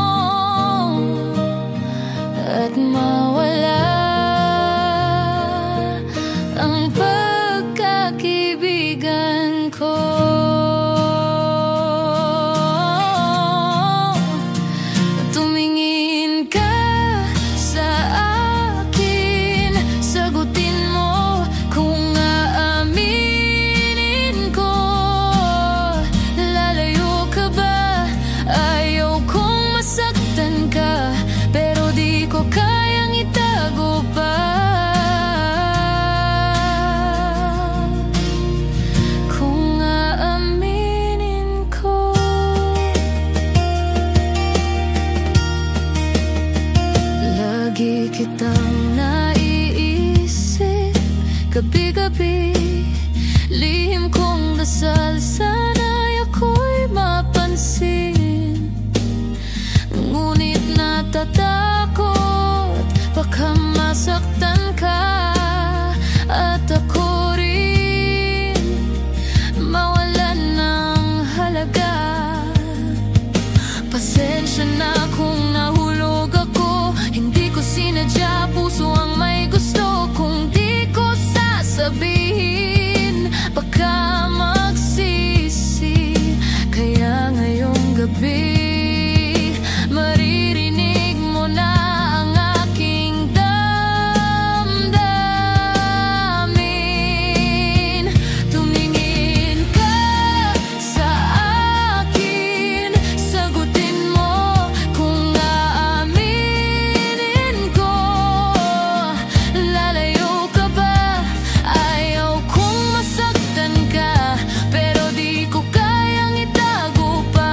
at mawala ang pagkakaibigan ko? Tumingin ka sa akin, sagutin mo kung aaminin ko. Lalayo ka ba? Ayaw kong masaktan ka, pero di ko kayang itago pa. Kung aaminin ko, lagi kitang naiisip gabi-gabi. Lihim ko pagdadasal, sana'y ako'y mapansin. Ngunit natatakot, baka masaktan ka at ako rin mawalan ng halaga. Pasensya na kung nahulog ako, hindi ko sinadya, puso ang may gusto. Kung di ko sasabihin, baka magsisi. Kaya ngayong gabi, maririnig mo na ang aking damdamin. Tumingin ka sa akin, sagutin mo kung aaminin ko. Lalayo ka ba? Ayaw kong masaktan ka, pero di ko kayang itago pa.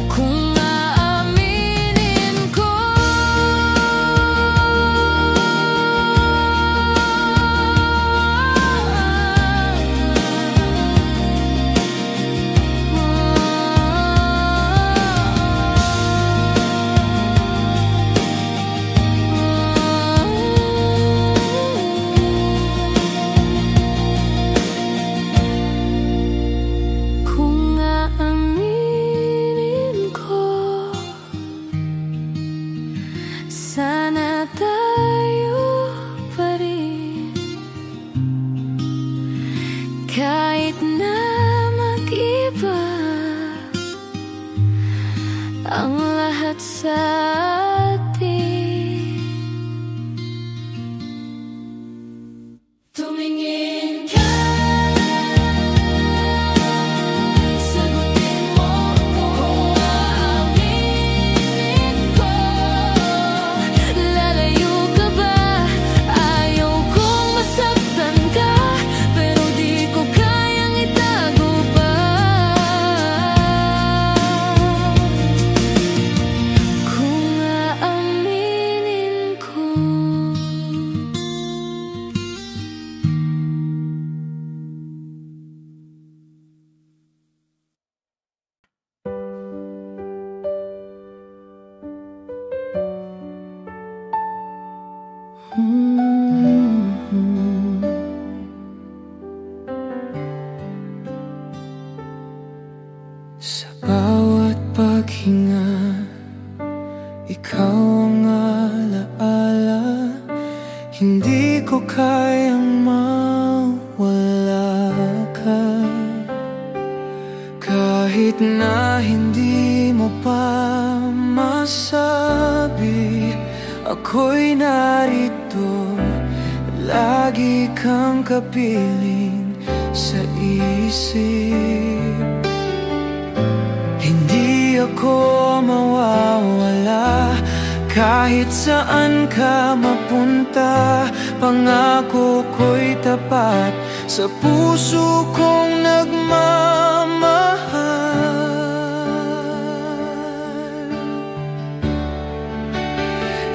Kung aaminin ko, kung aaminin ko, sana tayo pa rin. Kahit na mag-iba ang lahat sa atin. Tumingin ka, sagutin mo kung aaminin ko. Lalayo ka ba? Ayaw kong masaktan ka, pero di ko kayang itago pa. Kung aaminin ko. Sa bawat paghinga, ikaw ang alaala. Hindi ko kayang mawala ka. Kahit na hindi mo pa masabi, ako'y narito. Lagi kang kapiling sa isip. Hindi ako mawawala kahit saan ka mapunta. Pangako ko'y tapat sa puso kong nagmamahal.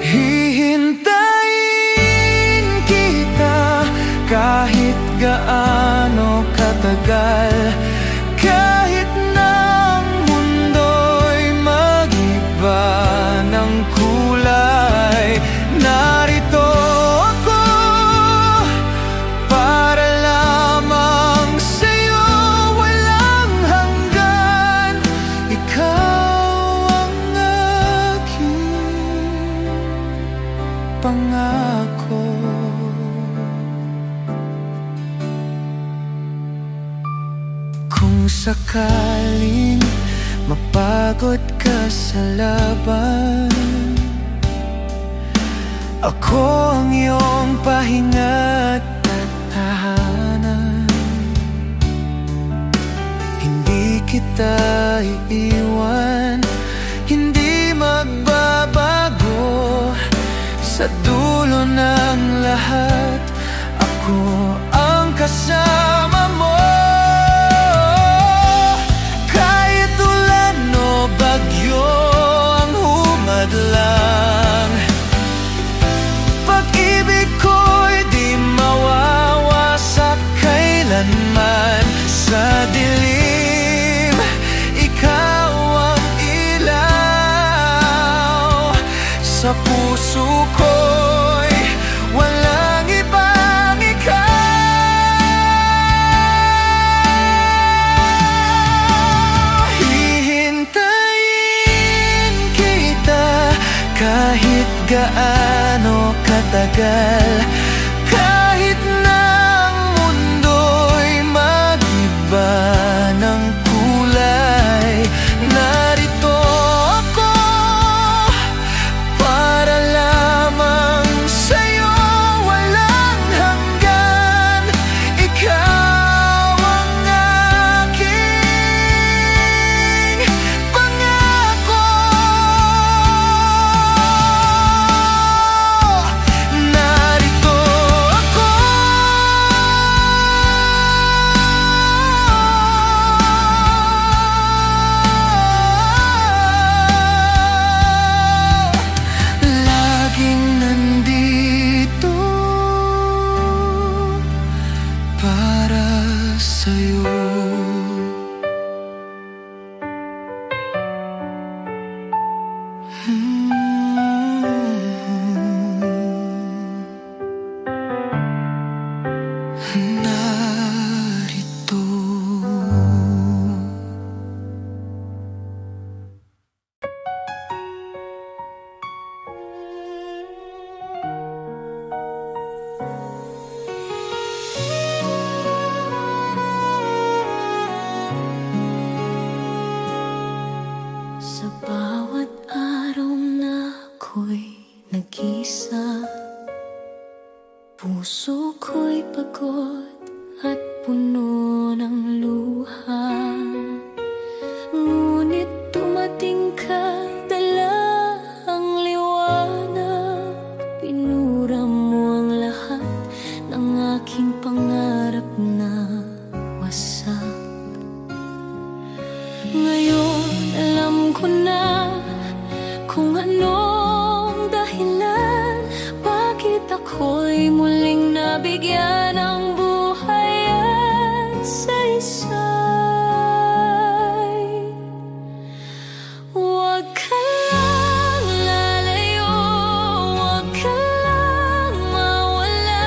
Hihintayin kita kahit gaano katagal. Kahit na ang mundo'y mag-iba ng kulay, narito ako para lamang sa'yo. Walang hanggan, ikaw ang aking pangako. Kung sakaling mapagod ka sa laban, ako ang iyong pahinga't tahanan. Hindi kita iiwan, hindi magbabago. Sa dulo ng lahat, ako ang kasama mo. Kahit ulan o bagyo ang humadlang, pag-ibig ko'y di mawala. puso ko'y walang ibang ikaw. Hihintayin kita kahit gaano katagal, kahit na ang mundo'y mag-iba ng kulay. Narito ako para lamang sa'yo, walang hanggan. Ikaw ang aking pangako. Narito ako laging nandito para sa'yo. Narito. Sa bawat araw na ako'y nag-isa, puso ko'y pagod at puno ng luha. Ngunit dumating ka, dala ang liwanag. Pinura mo ang lahat ng aking pangarap na wasak. Ngayon alam ko na kung anong dahilan bakit ako'y muling nabigyan ng buhay at saysay. Huwag ka lang lalayo, huwag ka lang mawala.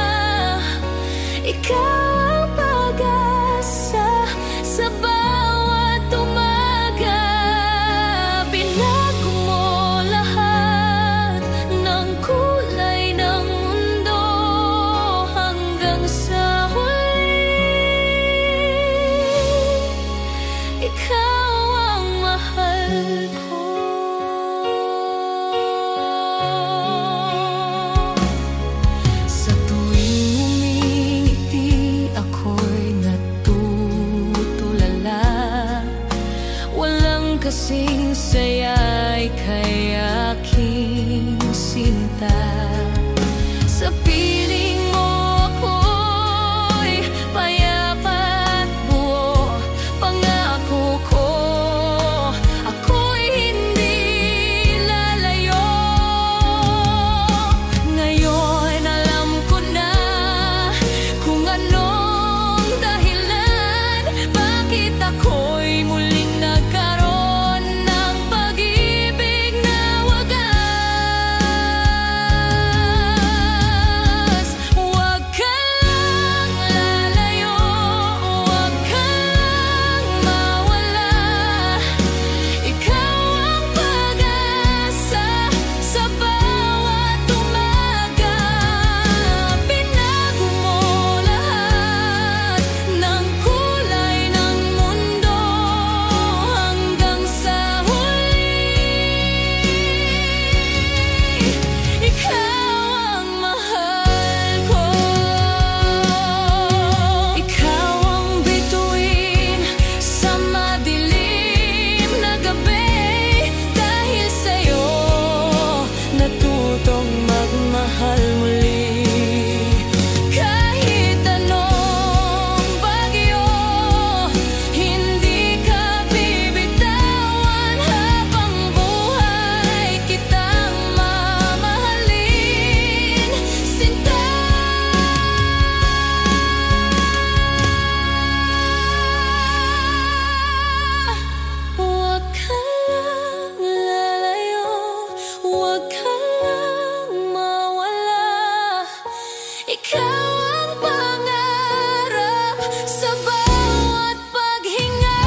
Sa bawat paghinga,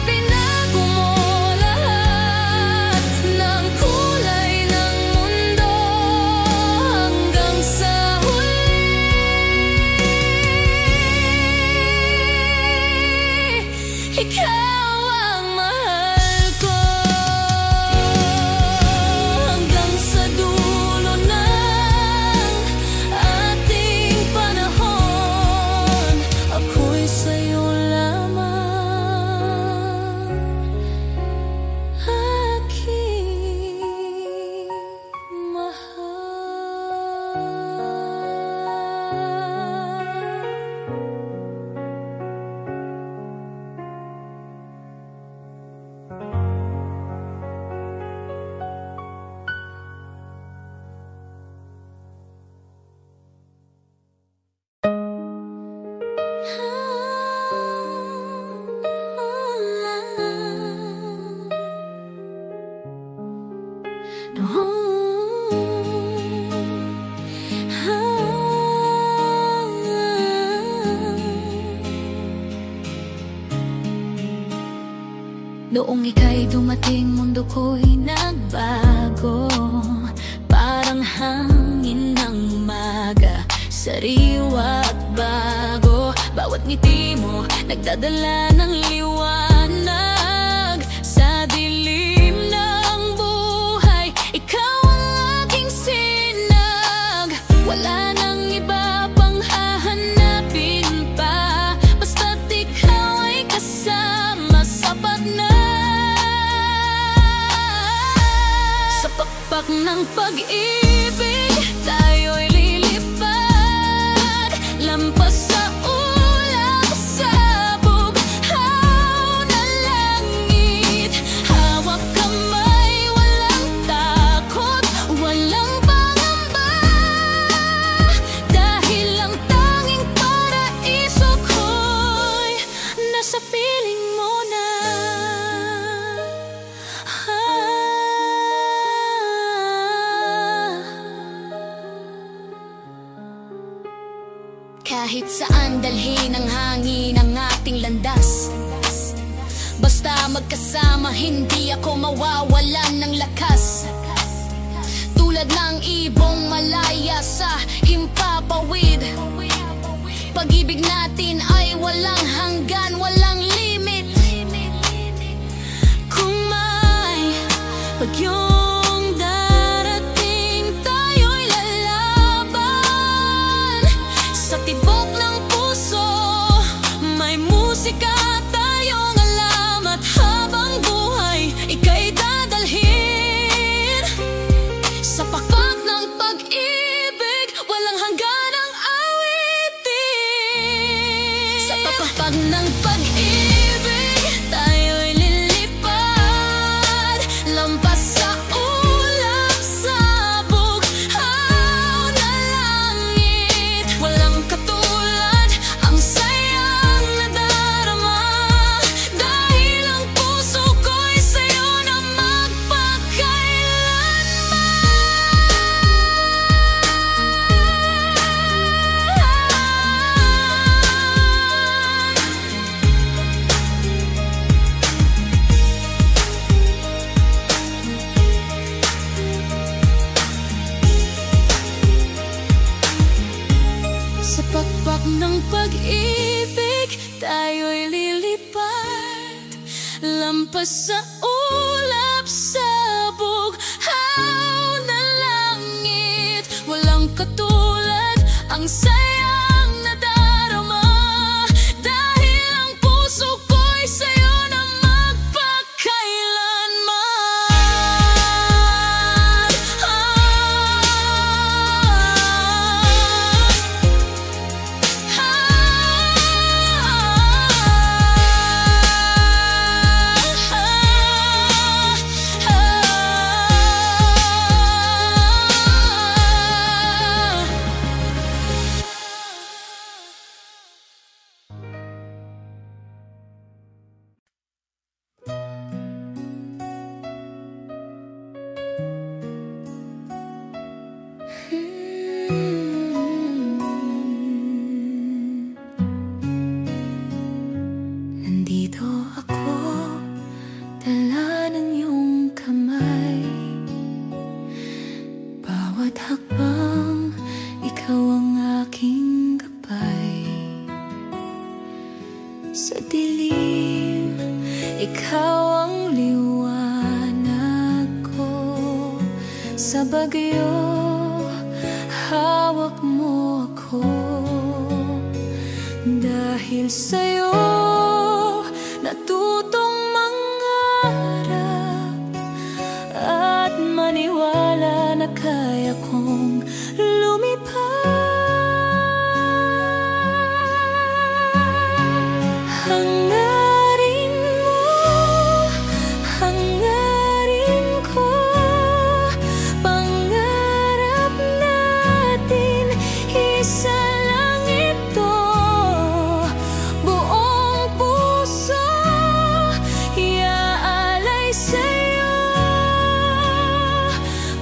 binago mo lahat ng kulay ng mundo hanggang sa huli. Ikaw ang mahal ko hanggang sa dulo ng ating panahon. Ako'y sa'yo lamang, aking mahal. Noong ika'y dumating, mundo ko'y nagbago. Parang hangin ng umaga, sariwa at bago. Bawat ngiti mo, nagdadala ng liwanag sa dilim ng buhay. Ikaw ang aking sinag, wala nang iba pang hahanapin pa. Basta't ikaw ay kasama, sapat na. Sa pakpak ng pag-ibig, tayo'y lilipad lampas sa ulap, sabog, haw na langit. Hawak kamay, walang takot, walang pangamba, dahil ang tanging paraiso ko'y nasa piling mo na. Kahit saan dalhin ang hangin ang ating landas, basta magkasama, hindi ako mawawalan ng lakas. Tulad ng ibong malaya sa himpapawid, pag-ibig natin ay walang hanggan, walang limit. Kung may bagyong darating, tayo'y lalaban. Sa tibok ng puso, may musika tayong alam, at habang buhay, ika'y dadalhin. Sa pakpak ng pag-ibig, walang hanggan ang awitin. Sa pakpak ng pag-ibig, tayo'y lilipad lampas sa ulap, sabog, haw na langit. Walang katulad ang sayang nadarama, dahil ang puso ko'y sa'yo na Sa pakpak ng pag-ibig, tayo'y lilipad lampas sa ulap, sabog, haw na langit. Walang katulad ang sayang nadarama, dahil ang puso ko'y sa'yo na magpakailanman. Sa dilim, ikaw ang liwanag ko. Sa bagyo, hawak mo ako. Dahil sa'yo, natutong mangarap at maniwala na kaya kong lumipad. Hangarin mo, hangarin ko, pangarap natin isa lang ito. Buong puso iaalay sa'yo,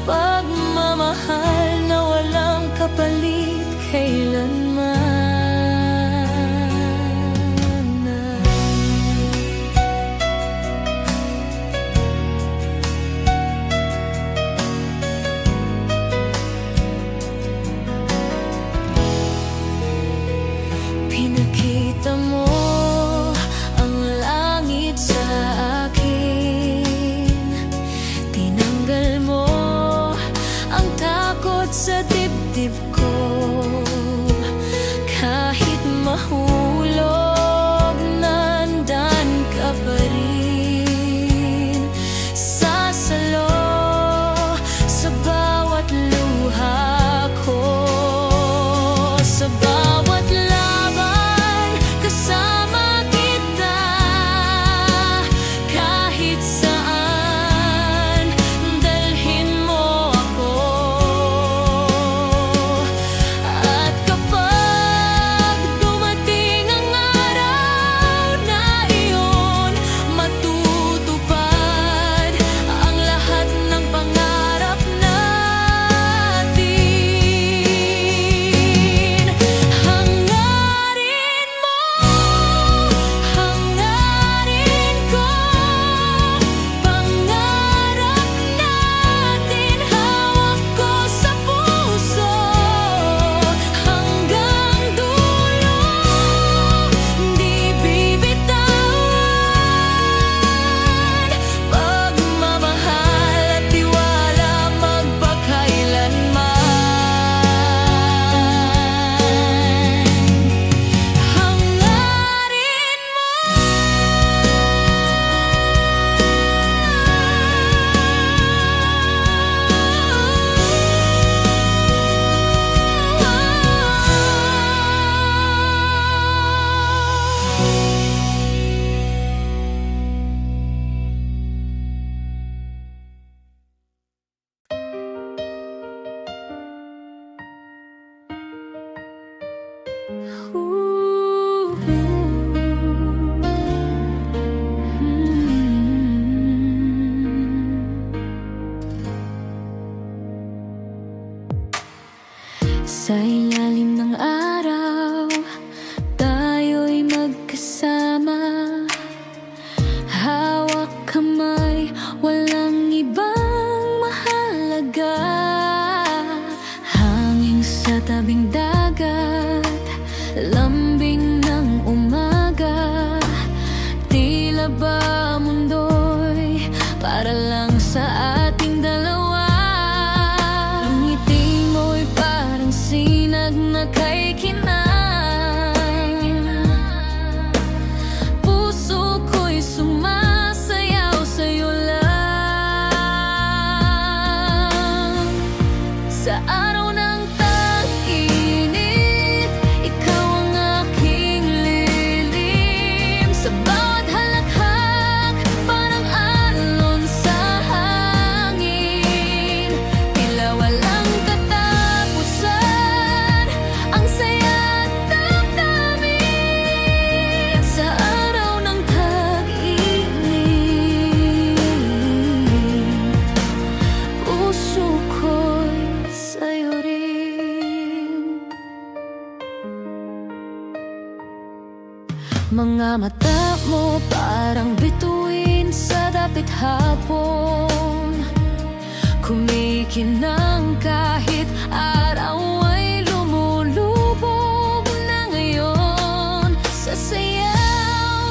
pagmamahal na walang kapalit kailanman. Pinakita mo ang langit sa akin. Tinanggal mo ang takot sa dibdib ko. Kahit mahulog, nandyan ka pa rin. Sasalo sa bawat luha ko, sa bawat laban kasama kita. Kahit saan dalhin mo ako. At kapag dumating ang araw na iyon, matutupad ang lahat ng pangarap natin. Hangarin mo, hangarin ko, pangarap natin hawak ko sa puso. Hanggang dulo, di bibitawan. Pagmamahal at tiwala magpakailanman. Hangarin mo, sa ilalim ng araw, tayo'y magkasama. Hawak kamay, walang ibang mahalaga. Hangin sa tabing dagat, lambing ng umaga. Tila ba mundo'y para lang sa ating dalawa. Ang ngiti mo'y parang sinag na kay kinang. Puso ko'y sumasayaw sa'yo lang. Sa araw ng tag-init, ikaw ang aking lilim. Sa bawat halakhak, parang alon sa hangin. Tila walang katapusan, ang saya at damdamin. Sa araw ng tag-init, puso ko'y sa'yo rin. Mga mata mo parang bituin sa dapit hapon. Kumikinang kahit araw ay lumulubog na ngayon. Sa sayaw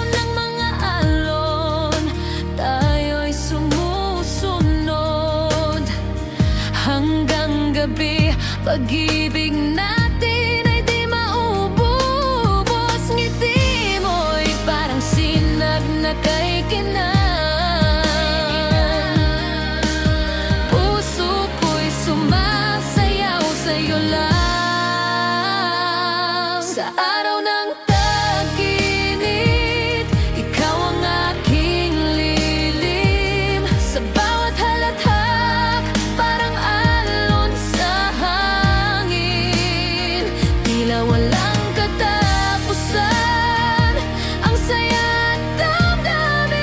walang katapusan. Ang saya't damdamin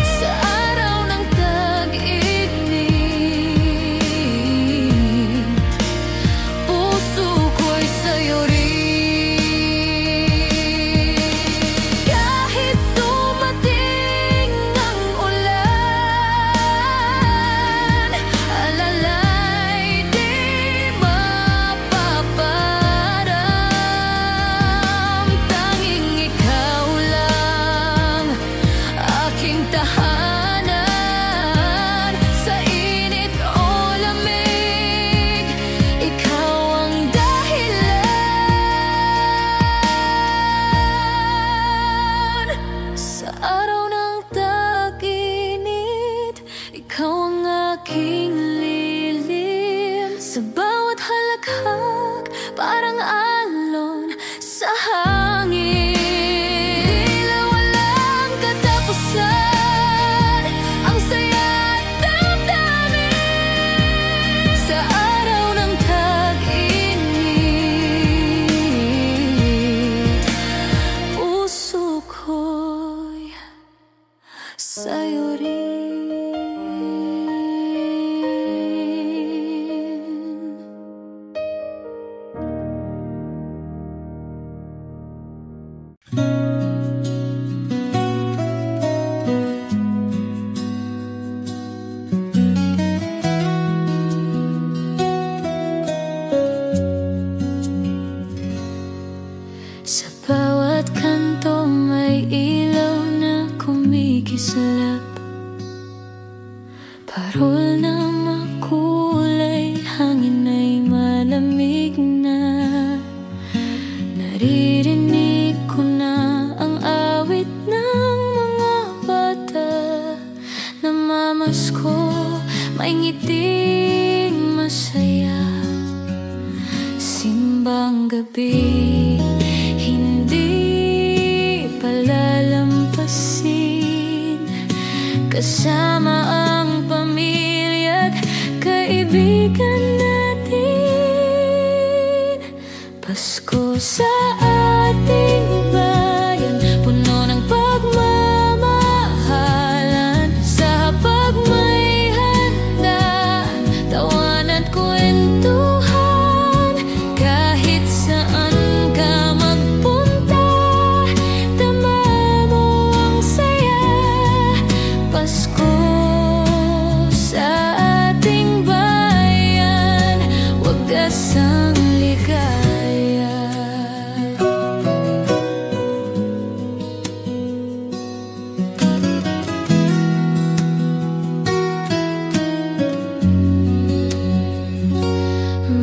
sa araw ng tag-init. Puso ko'y sa'yo rin. Kahit dumating ang ulan, alalay di mapaparam. Tanging ikaw lang aking tahanan. Sa init o lamig, ikaw ang dahilan. Sa araw ng tag-init, ikaw ang aking lilim. Sa bawat halakhak, parang alon sa hangin. Tila walang katapusan. Ang saya't damdamin sa araw ng tag-init. Puso ko'y sa'yo rin. Sa bawat kanto may ilaw na kumikislap. Parol na makulay, hangin ay malamig na. Naririnig ko na ang awit ng mga bata. Namamasko, may ngiting masaya. Simbang gabi, hindi palalampasin. Kasama ang pamilya at kaibigan natin. Pasko sa ating bayan, puno ng pagmamahalan. Sa hapag may handaan, tawan at kwentuhan. Kahit saan ka magpunta, tama mo ang saya. Pasko sa ating bayan, wagas ang ligaya.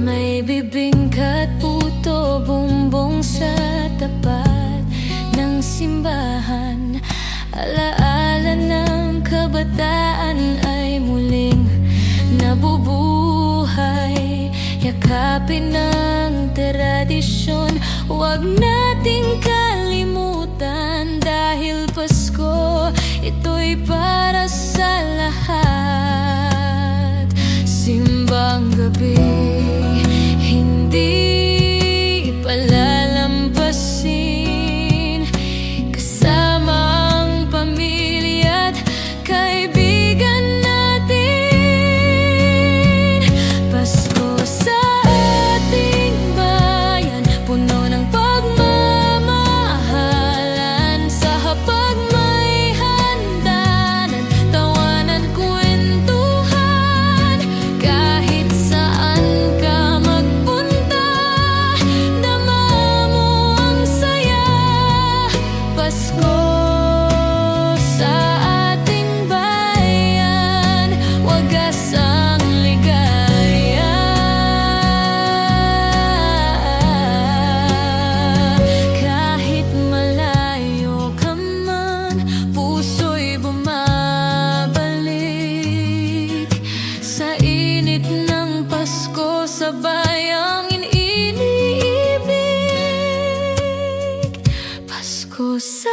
May bibingka at puto bumbong sa tapat ng simbahan. Alaala ng kabataan ay muling nabubuhay. Yakapin ng tradisyon, huwag nating kalimutan. Dahil Pasko, ito'y para sa lahat. Simbang gabi, hindi palalampasin. Kasama ang pamilya at kaibigan natin. Pasko sa ating bayan, puno ng pagmamahalan. Sa hapag may handanan, tawanan, kwentuhan. Kahit saan ka magpunta, dama mo ang saya. Pasko sa ating bayan, wagas ang ligaya. Kahit malayo ka man, puso'y bumabalik. Sa init ng Pasko, sabay ang iniibig. Pasko sa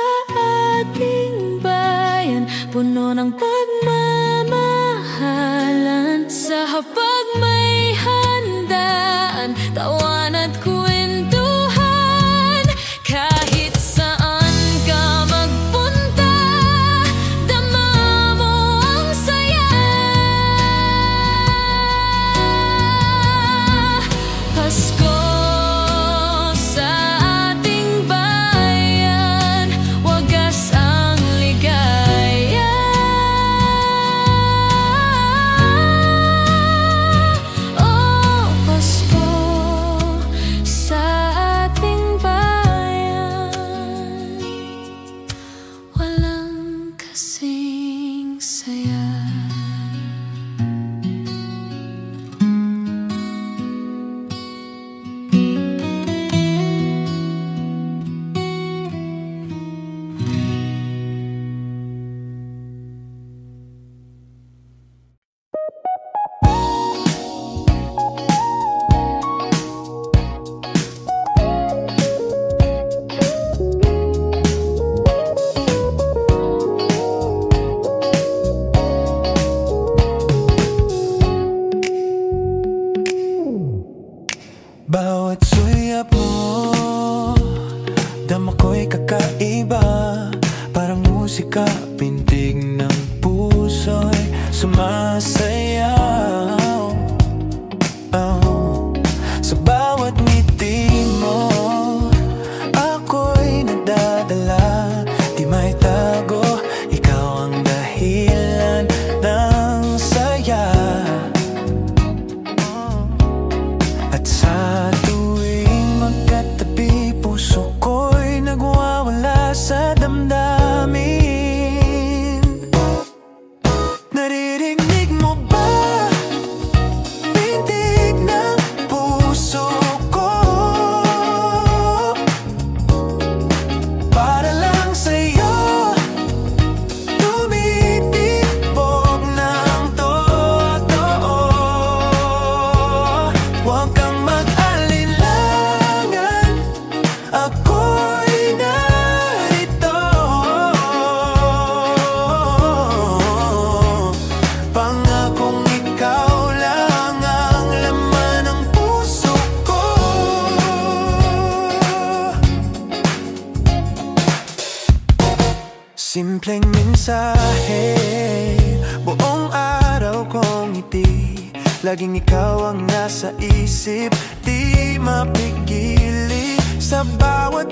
ating bayan, puno ng pagmamahalan. Sa hapag may handaan, tawan at kwento. Dama ko'y kakaiba, parang musika, pintig ng puso'y sumasayaw. Sa bawat ngiti mo, ako'y nadadala, di may tago, ikaw ang dahilan ng saya. At sa tuwing magkatabi, puso ko'y nagwawala sa damdamin. Naririnig mo ba? Pintig ng puso ko, para lang sa'yo tumitibok ng totoo. Huwag kang mag-alinlangan, ako'y narito. Pangakong ikaw lang ang laman ng puso ko. Simpleng mensahe, buong araw kong ngiti, laging ikaw ang nasa isip, di mapigili. Sa bawat